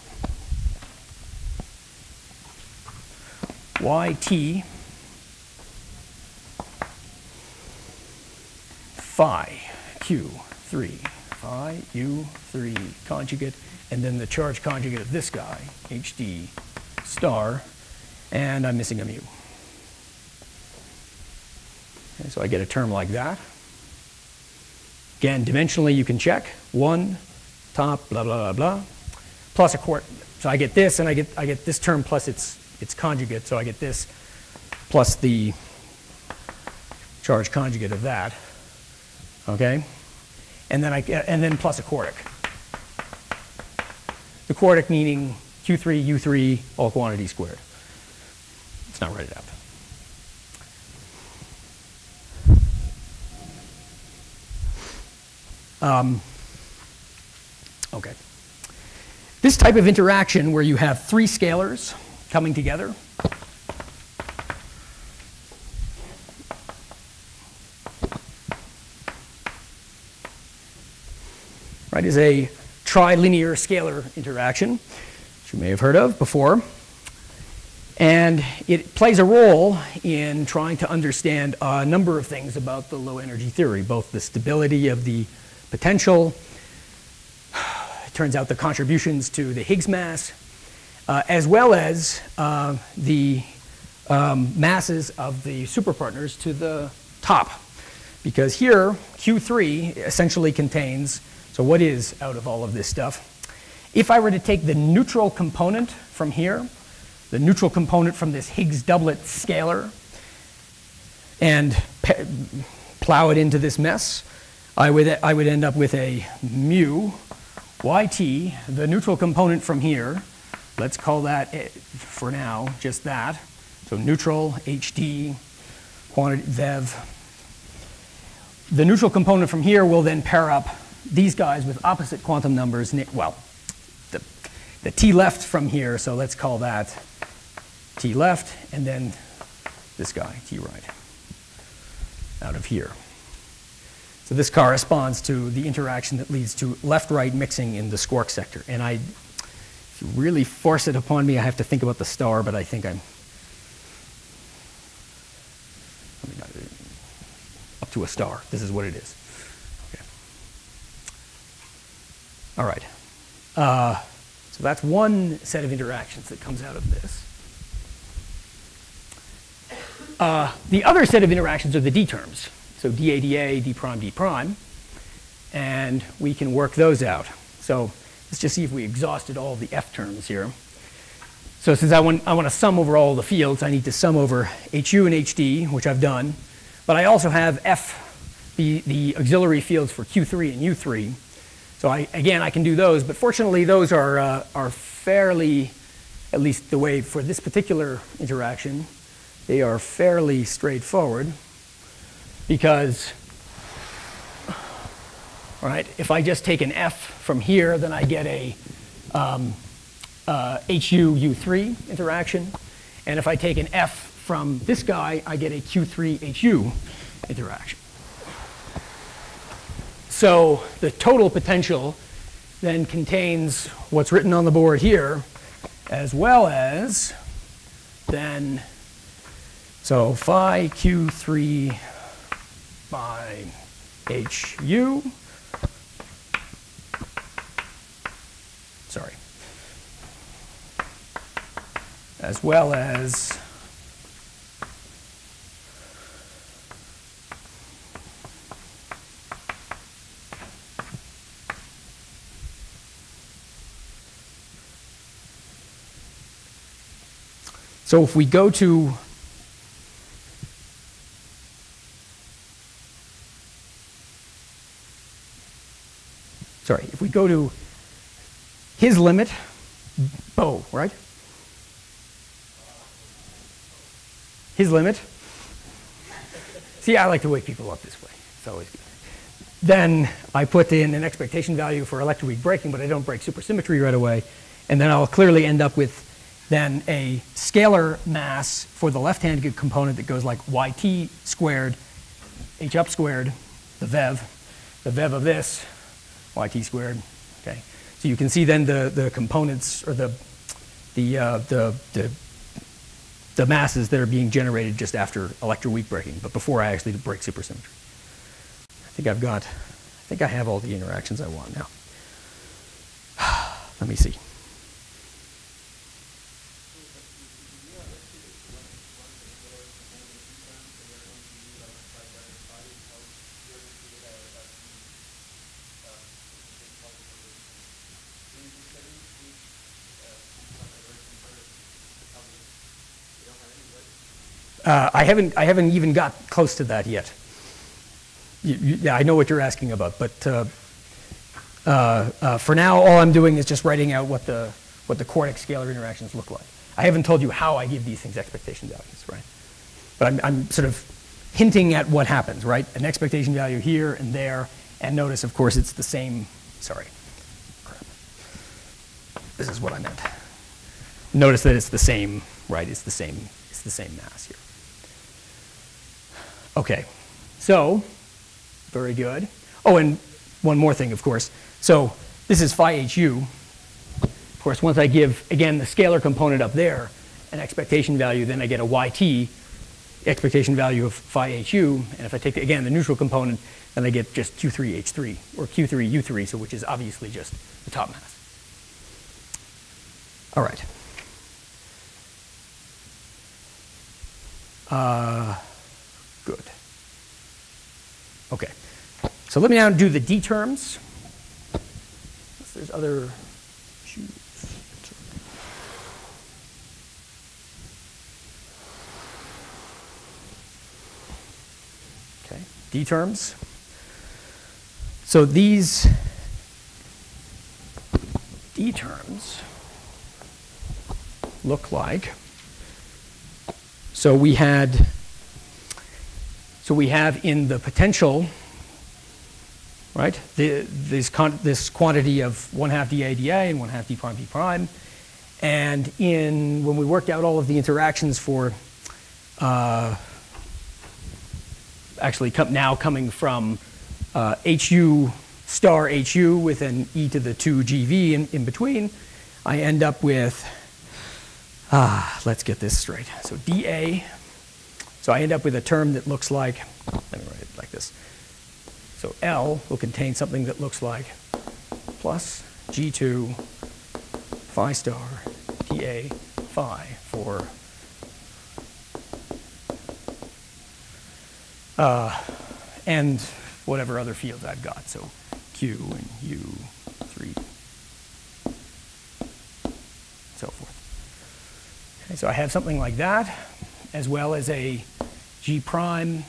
Yt phi q3 phi u3 conjugate, and then the charge conjugate of this guy, hd star, and I'm missing a mu. Okay, so I get a term like that. Again, dimensionally you can check. 1, top, blah, blah, blah, blah, plus a quark. So I get this, and I get this term plus its conjugate, so I get this plus the charge conjugate of that. Okay? And then plus a quartic. The quartic meaning Q3, U3, all quantity squared. Let's not write it out. Okay. This type of interaction where you have three scalars coming together is a trilinear scalar interaction, which you may have heard of before. And it plays a role in trying to understand a number of things about the low energy theory, both the stability of the potential, it turns out the contributions to the Higgs mass, as well as the masses of the superpartners to the top. Because here, Q3 essentially contains, so what is out of all of this stuff? If I were to take the neutral component from here, the neutral component from this Higgs doublet scalar, and plow it into this mess, I would end up with a mu yt, the neutral component from here. Let's call that, for now, just that. So neutral, hd, quantity, vev. The neutral component from here will then pair up these guys with opposite quantum numbers. Well, the t left from here, so let's call that t left, and then this guy, t right, out of here. So this corresponds to the interaction that leads to left-right mixing in the quark sector. And if you really force it upon me, I have to think about the star, but I think I'm up to a star. This is what it is. Okay. All right. So that's one set of interactions that comes out of this. The other set of interactions are the d terms. So dA, dA, d prime, d prime. And we can work those out. So let's just see if we exhausted all the f terms here. So since I want to sum over all the fields, I need to sum over HU and HD, which I've done. But I also have f, the auxiliary fields for Q3 and U3. So again, I can do those. But fortunately, those are fairly, at least the way for this particular interaction, they are fairly straightforward. Because, right, if I just take an f from here, then I get a HU-U3 interaction. And if I take an f from this guy, I get a Q3-HU interaction. So the total potential then contains what's written on the board here, as well as then, so phi Q3 by HU, sorry, as well as so if we go to sorry, if we go to his limit, bow, right? His limit. See, I like to wake people up this way. It's always good. Then I put in an expectation value for electroweak breaking, but I don't break supersymmetry right away. And then I'll clearly end up with then a scalar mass for the left-hand component that goes like yt squared, h up squared, the vev of this, yt squared. Okay, so you can see then the components or the masses that are being generated just after electroweak breaking, but before I actually break supersymmetry. I think I have all the interactions I want now. Let me see. I haven't even got close to that yet. Yeah, I know what you're asking about, but for now, all I'm doing is just writing out what the quartic scalar interactions look like. I haven't told you how I give these things expectation values, right? But I'm sort of hinting at what happens, right? An expectation value here and there, and notice, of course, it's the same. Sorry, crap. This is what I meant. Notice that it's the same, right? It's the same mass here. Okay, so. Very good. Oh, and one more thing, of course. So this is phi hu. Of course, once I give, again, the scalar component up there an expectation value, then I get a yt expectation value of phi hu. And if I take, again, the neutral component, then I get just q3h3, or q3u3, so which is obviously just the top mass. All right. Good. Okay. So let me now do the d terms. Unless there's other issues. Okay, d terms. So these d terms look like, so we have in the potential, right, this quantity of 1/2 dA dA and 1/2 d prime d prime. And when we worked out all of the interactions for actually now coming from hu star hu with an e to the 2 gv in between, I end up with, let's get this straight. So dA, so I end up with a term that looks like, let me write it like this. So L will contain something that looks like plus G2 phi star dA phi for and whatever other fields I've got. So Q and U3, so forth. Okay, so I have something like that, as well as a G prime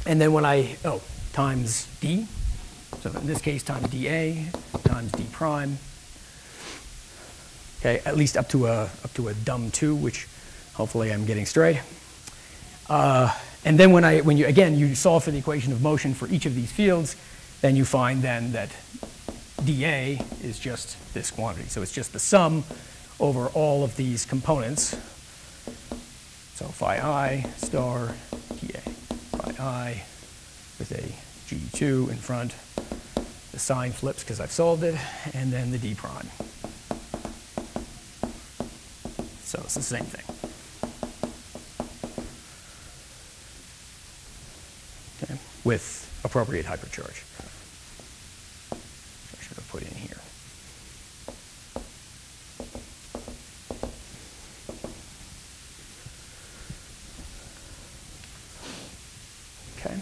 and then when times D, so in this case times dA times D prime, okay, at least up to a dumb 2, which hopefully I'm getting straight. And then when you solve for the equation of motion for each of these fields, then you find then that dA is just this quantity. So it's just the sum over all of these components. So phi I star dA, phi I with a G2 in front. The sign flips because I've solved it, and then the D prime. So it's the same thing. Okay, with appropriate hypercharge. I should have put in here. Okay.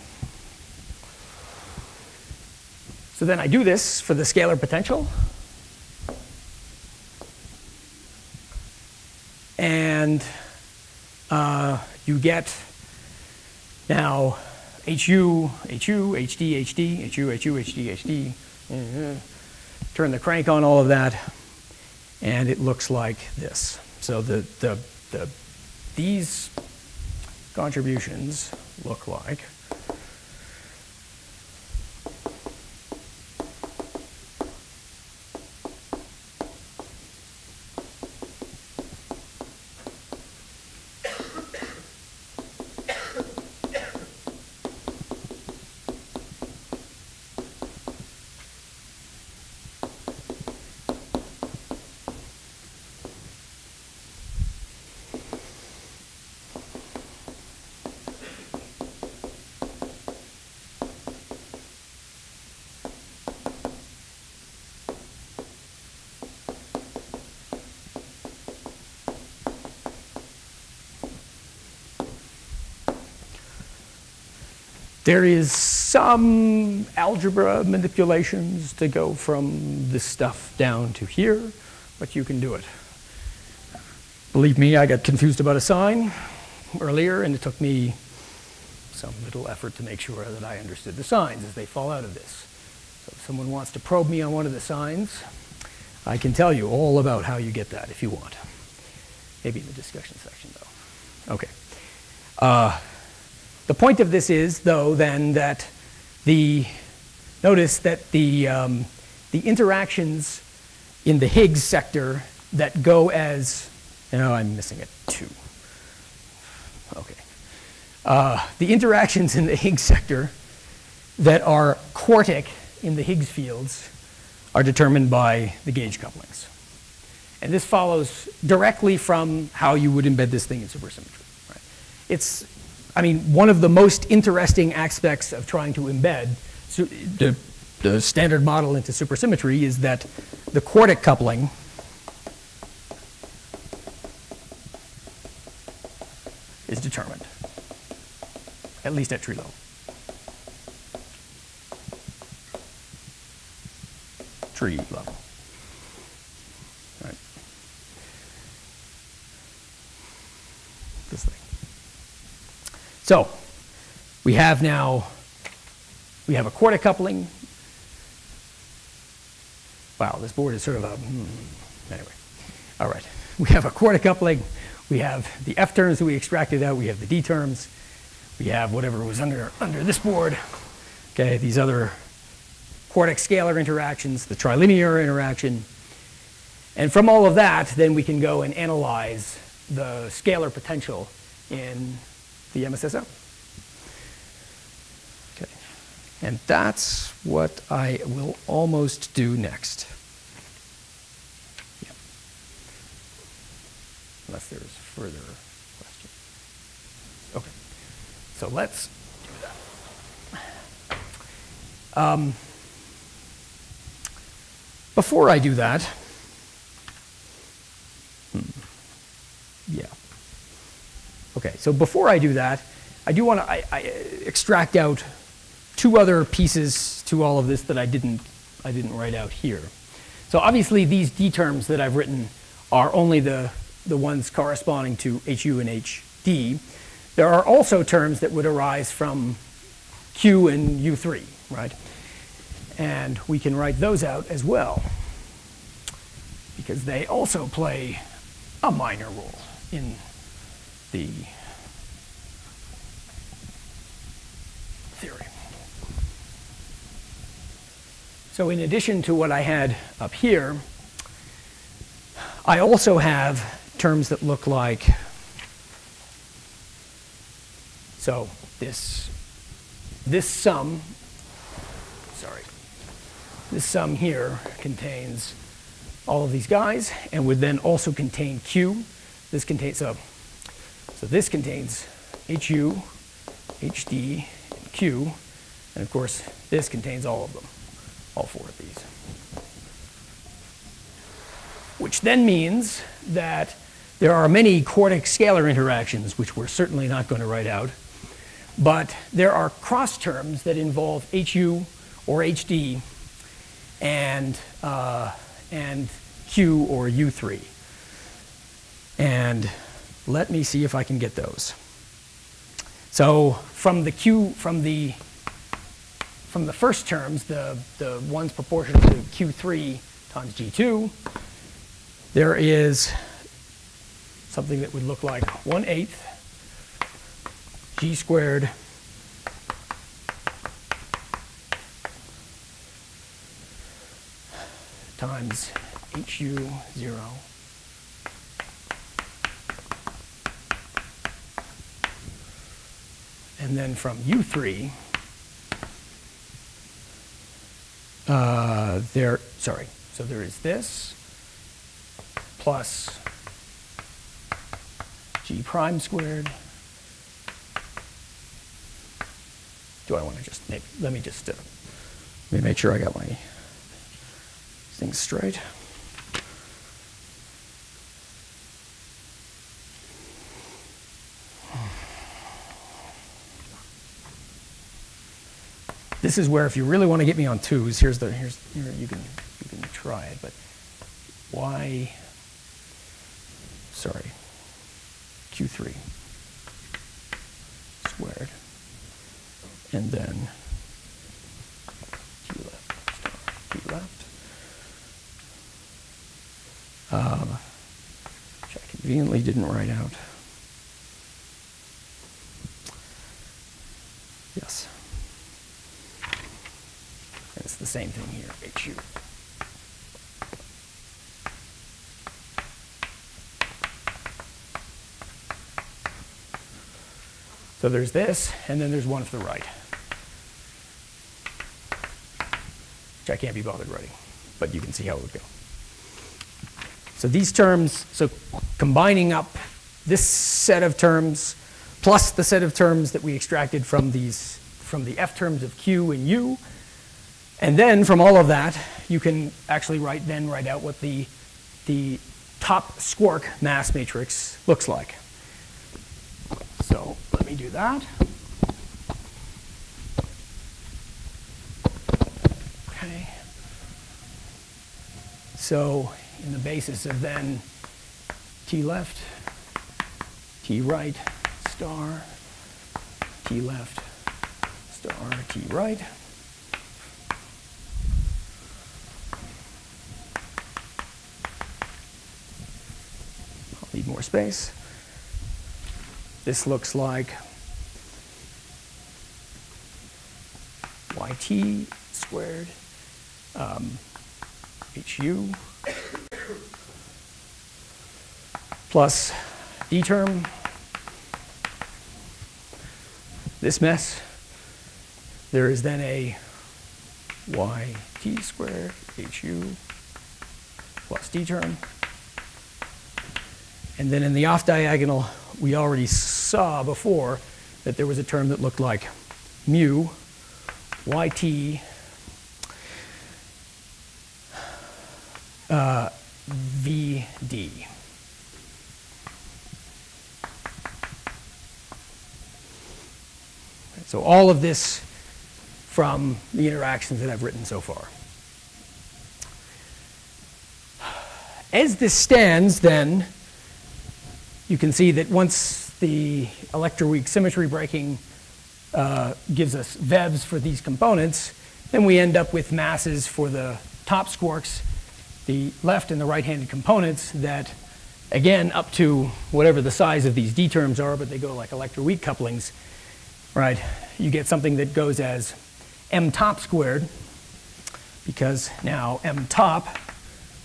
So then I do this for the scalar potential. And you get now HU, HU, HD, HD, HU, HU, HD, HD. Turn the crank on all of that, and it looks like this. So these contributions look like there is some algebra manipulations to go from this stuff down to here, but you can do it. Believe me, I got confused about a sign earlier, and it took me some little effort to make sure that I understood the signs as they fall out of this. So if someone wants to probe me on one of the signs, I can tell you all about how you get that if you want. Maybe in the discussion section, though. Okay. The point of this is, though, then that notice that the interactions in the Higgs sector that go as, I'm missing a 2. Okay. The interactions in the Higgs sector that are quartic in the Higgs fields are determined by the gauge couplings. And this follows directly from how you would embed this thing in supersymmetry. Right? It's, one of the most interesting aspects of trying to embed the standard model into supersymmetry is that the quartic coupling is determined, at least at tree level. Tree level. Right. This thing. So we have a quartic coupling. Wow, this board is sort of a, anyway. All right, we have a quartic coupling. We have the F terms that we extracted out. We have the D terms. We have whatever was under this board. Okay, these other quartic scalar interactions, the trilinear interaction. And from all of that, then we can go and analyze the scalar potential in the MSSM. Okay, and that's what I will almost do next. Yeah. Unless there's further questions. Okay, so let's do that. Before I do that, yeah. Okay, so before I do that, I do want to extract out two other pieces to all of this that I didn't write out here. So obviously these D terms that I've written are only the ones corresponding to HU and HD. There are also terms that would arise from Q and U3, right? And we can write those out as well, because they also play a minor role in the theory. So in addition to what I had up here, I also have terms that look like, so this sum, this sum here contains all of these guys and would then also contain Q. This contains, so this contains HU, HD, and Q, and of course this contains all of them, all four of these. Which then means that there are many quartic scalar interactions, which we're certainly not going to write out, but there are cross terms that involve HU or HD and Q or U3. And let me see if I can get those. So from the first terms, the ones proportional to Q3 times G2, there is something that would look like 1/8 G squared times HU0 and then from U3 so there is this plus G prime squared. Do I want to just let me make sure I got my things straight. This is where if you really want to get me on twos, here you can try it, but y, sorry, Q3 squared, and then T left, which I conveniently didn't write out. Yes. And it's the same thing here, HU. So there's this, and then there's one to the right, which I can't be bothered writing, but you can see how it would go. So these terms, so combining up this set of terms plus the set of terms that we extracted from the F terms of Q and U, and then from all of that, you can actually write out what the top squark mass matrix looks like. So let me do that. Okay. So in the basis of then T left, T right, star, T left, star, T right. I'll need more space. This looks like YT squared HU plus D term, this mess. There is then a YT squared HU plus D term. And then in the off diagonal, we already saw before that there was a term that looked like mu YT VD. So all of this from the interactions that I've written so far. As this stands, then, you can see that once the Electroweak symmetry breaking gives us VEVs for these components, then we end up with masses for the top squarks, the left and the right-handed components that, again, up to whatever the size of these D terms are, but they go like Electroweak couplings, right? You get something that goes as M top squared, because now M top,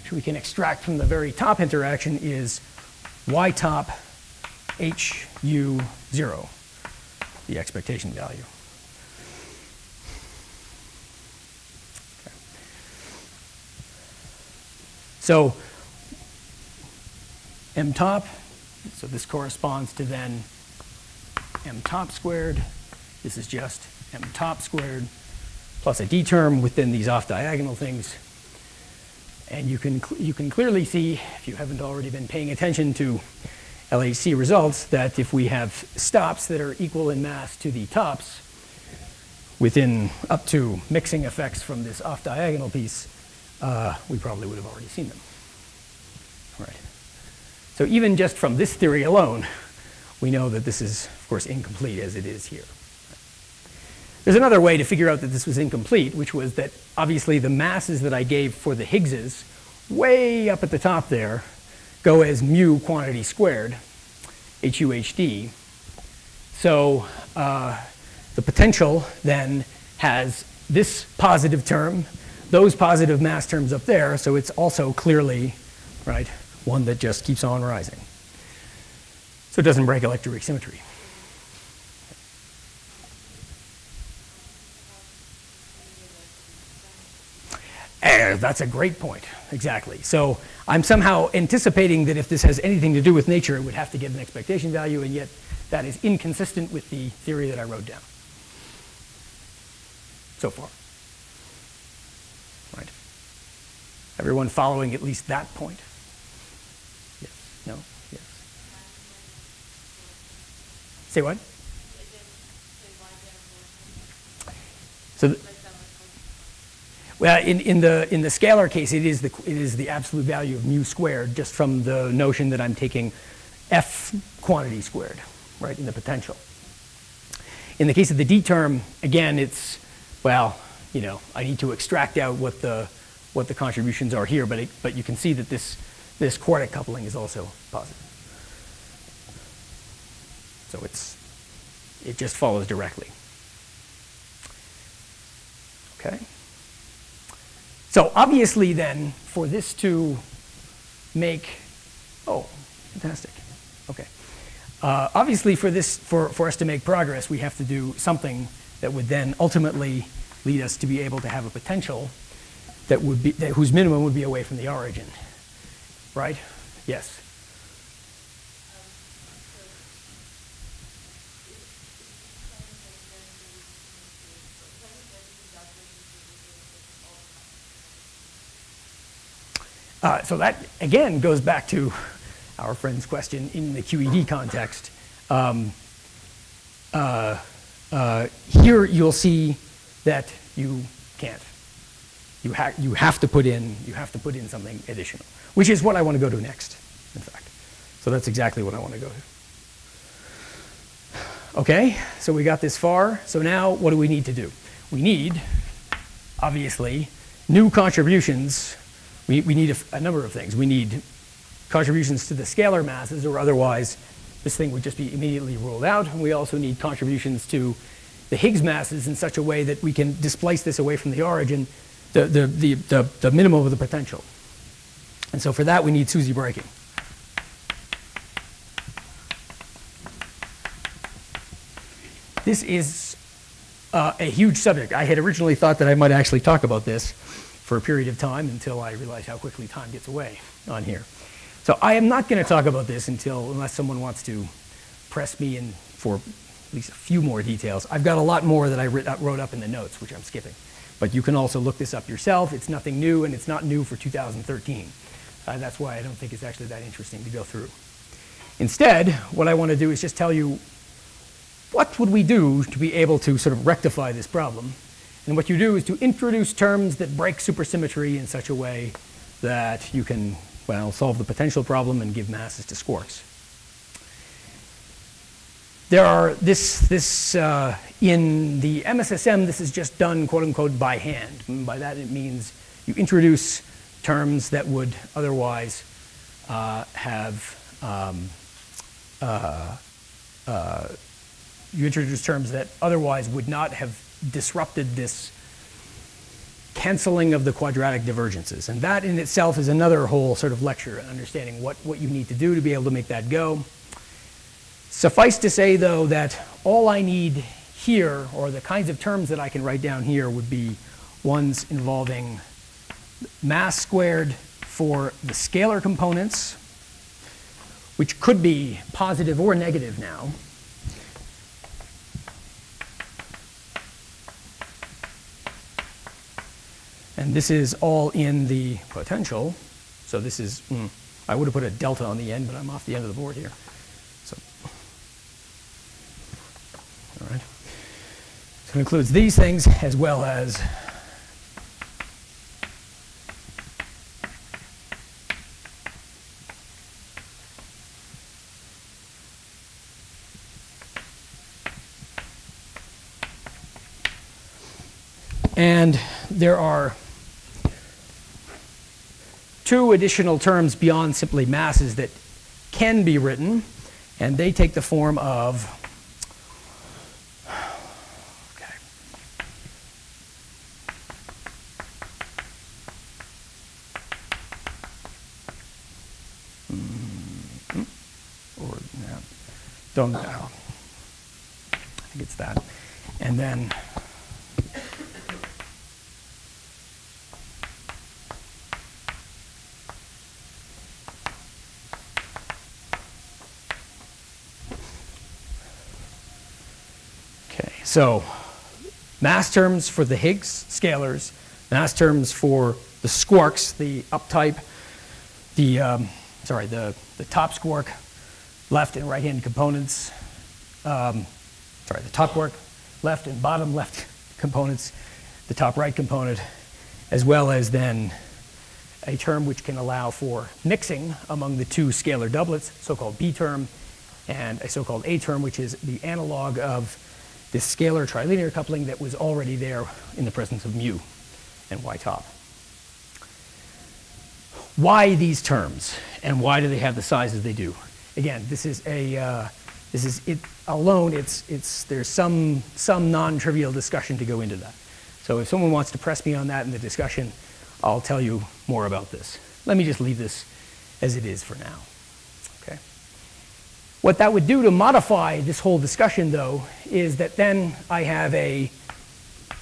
which we can extract from the very top interaction, is Y top HU0, the expectation value. Okay. So M top, so this corresponds to then M top squared. This is just M top squared plus a D term within these off diagonal things. And you can clearly see, if you haven't already been paying attention to LHC results, that if we have stops that are equal in mass to the tops, within up to mixing effects from this off diagonal piece, we probably would have already seen them. All right. So even just from this theory alone, we know that this is, of course, incomplete as it is here. There's another way to figure out that this was incomplete, which was that obviously the masses that I gave for the Higgses, way up at the top there, go as mu quantity squared, HUHD. So the potential then has this positive term, those positive mass terms up there, so it's also clearly, right, one that just keeps on rising. So it doesn't break electroweak symmetry. That's a great point, exactly. So I'm somehow anticipating that if this has anything to do with nature, it would have to get an expectation value, and yet that is inconsistent with the theory that I wrote down so far. Right? Everyone following at least that point? Yes? No? Yes? Say what? So well, in the scalar case, it is the absolute value of mu squared, just from the notion that I'm taking f quantity squared, right, in the potential. In the case of the d term, again, it's, well, you know, I need to extract out what the contributions are here, but you can see that this quartic coupling is also positive. So it just follows directly. Okay. So obviously then, for this to make, oh, fantastic, okay. Obviously for us to make progress, we have to do something that would then ultimately lead us to be able to have a potential that would be, whose minimum would be away from the origin, right? Yes? So that, again, goes back to our friend's question in the QED context. Here you'll see that you can't. You have to put in something additional, which is what I want to go to next, in fact. So that's exactly what I want to go to. Okay, so we got this far. So now what do we need to do? We need, obviously, new contributions. We need a number of things. We need contributions to the scalar masses, or otherwise this thing would just be immediately ruled out. And we also need contributions to the Higgs masses in such a way that we can displace this away from the origin, the minimum of the potential. And so for that, we need SUSY breaking. This is a huge subject. I had originally thought that I might actually talk about this for a period of time until I realized how quickly time gets away on here. So I am not going to talk about this unless someone wants to press me in for at least a few more details. I've got a lot more that I wrote up in the notes, which I'm skipping. But you can also look this up yourself. It's nothing new, and it's not new for 2013. That's why I don't think it's actually that interesting to go through. Instead, what I want to do is just tell you what would we do to be able to sort of rectify this problem. And what you do is to introduce terms that break supersymmetry in such a way that you can, well, solve the potential problem and give masses to quarks. There are in the MSSM, this is just done, quote unquote, by hand. And by that it means you introduce terms that would otherwise you introduce terms that otherwise would not have disrupted this canceling of the quadratic divergences. And that in itself is another whole sort of lecture on understanding what you need to do to be able to make that go. Suffice to say, though, that all I need here, or the kinds of terms that I can write down here, would be ones involving mass squared for the scalar components, which could be positive or negative now. And this is all in the potential. So this is, I would have put a delta on the end, but I'm off the end of the board here. So, all right. So it includes these things as well as And there are two additional terms beyond simply masses that can be written, and they take the form of, okay, or no, don't know. I think it's that. And then so mass terms for the Higgs scalars, mass terms for the squarks, the uptype, the top squark, left and right-hand components, the top quark, left and bottom left components, the top right component, as well as then a term which can allow for mixing among the two scalar doublets, so-called B term, and a so-called A term, which is the analog of this scalar trilinear coupling that was already there in the presence of mu and y top. Why these terms, and why do they have the sizes they do? Again, this is it alone. There's some non-trivial discussion to go into that. So if someone wants to press me on that in the discussion, I'll tell you more about this. Let me just leave this as it is for now. Okay. What that would do to modify this whole discussion, though, is that then I have a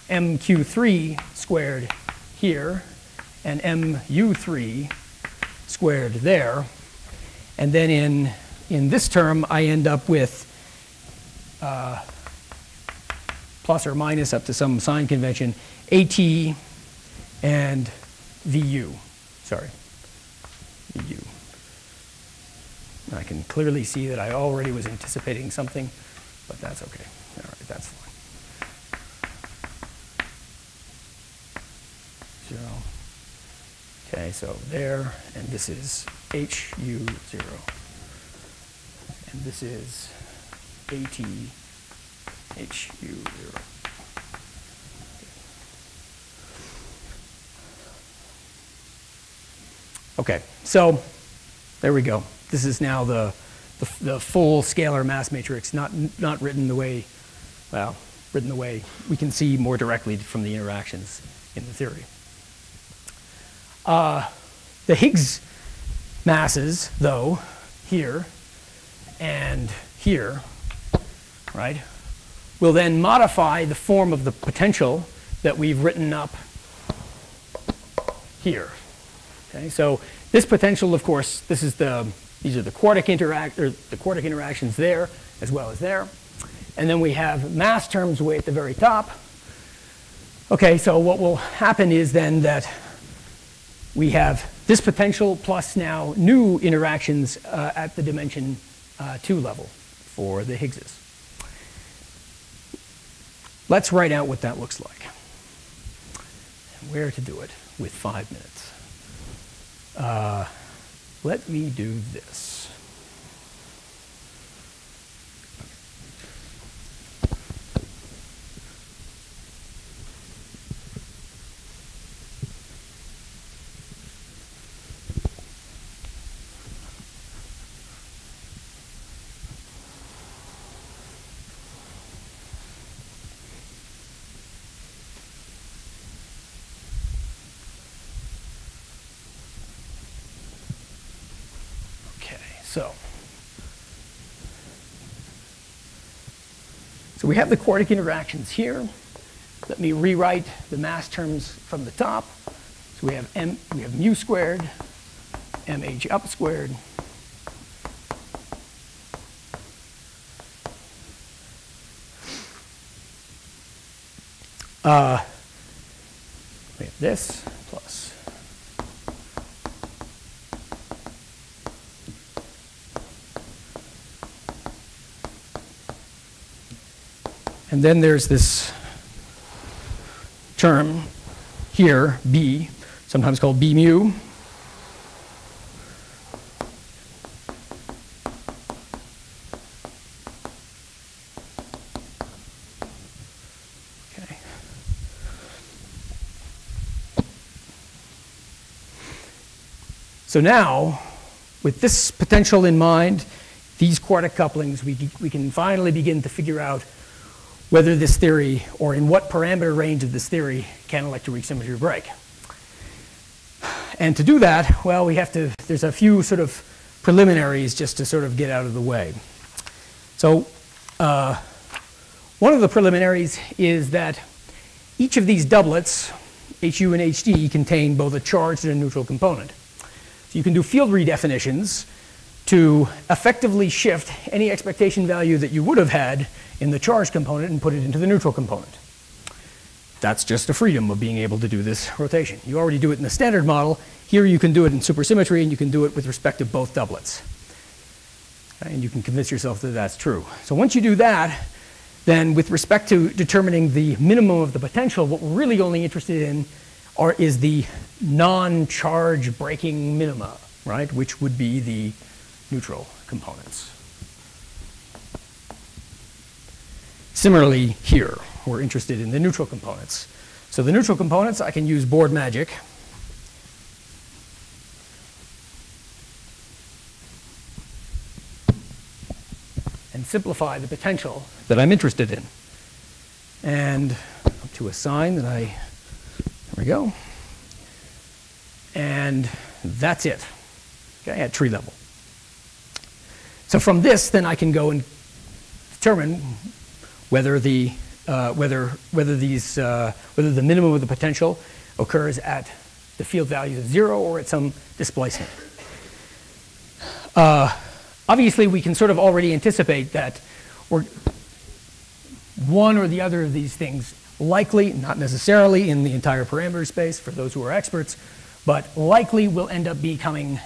MQ3 squared here and MU3 squared there. And then in this term, I end up with plus or minus up to some sign convention, AT and VU. Sorry, VU. I can clearly see that I already was anticipating something, but that's okay. All right, that's fine. 0. Okay, so there, and this is HU0. And this is AT HU0. Okay, so there we go. This is now the full scalar mass matrix, not written the way, well, written the way we can see more directly from the interactions in the theory. The Higgs masses, though, here and here, right, will then modify the form of the potential that we've written up here. Okay, so this potential, of course, these are the quartic interactions there as well as there. And then we have mass terms way at the very top. Okay, so what will happen is then that we have this potential plus now new interactions at the dimension 2 level for the Higgses. Let's write out what that looks like and where to do it with 5 minutes. Let me do this. So we have the quartic interactions here. Let me rewrite the mass terms from the top. So we have mu squared, mh up squared, we have this plus and then there's this term here, B, sometimes called B mu. Okay. So now, with this potential in mind, these quartic couplings, we can finally begin to figure out whether this theory, or in what parameter range of this theory, can electroweak symmetry break. And to do that, well, there's a few sort of preliminaries just to sort of get out of the way. So one of the preliminaries is that each of these doublets, HU and HD, contain both a charged and a neutral component. So you can do field redefinitions to effectively shift any expectation value that you would have had in the charged component and put it into the neutral component. That's just a freedom of being able to do this rotation. You already do it in the standard model. Here you can do it in supersymmetry, and you can do it with respect to both doublets. And you can convince yourself that that's true. So once you do that, then with respect to determining the minimum of the potential, what we're really only interested in is the non-charge breaking minima, right, which would be the neutral components. Similarly here, we're interested in the neutral components. So the neutral components, I can use board magic. And simplify the potential that I'm interested in. And up to a sign that there we go. And that's it, okay, at tree level. So from this, then I can go and determine whether the minimum of the potential occurs at the field values of 0 or at some displacement. Obviously, we can sort of already anticipate that one or the other of these things likely, not necessarily in the entire parameter space for those who are experts, but likely will end up becoming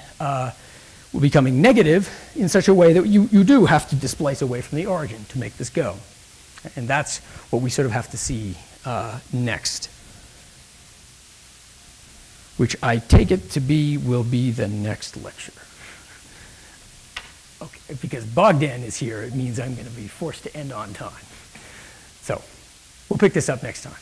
negative in such a way that you do have to displace away from the origin to make this go. And that's what we sort of have to see next, which I take it to be will be the next lecture. Okay, because Bogdan is here, it means I'm going to be forced to end on time. So we'll pick this up next time.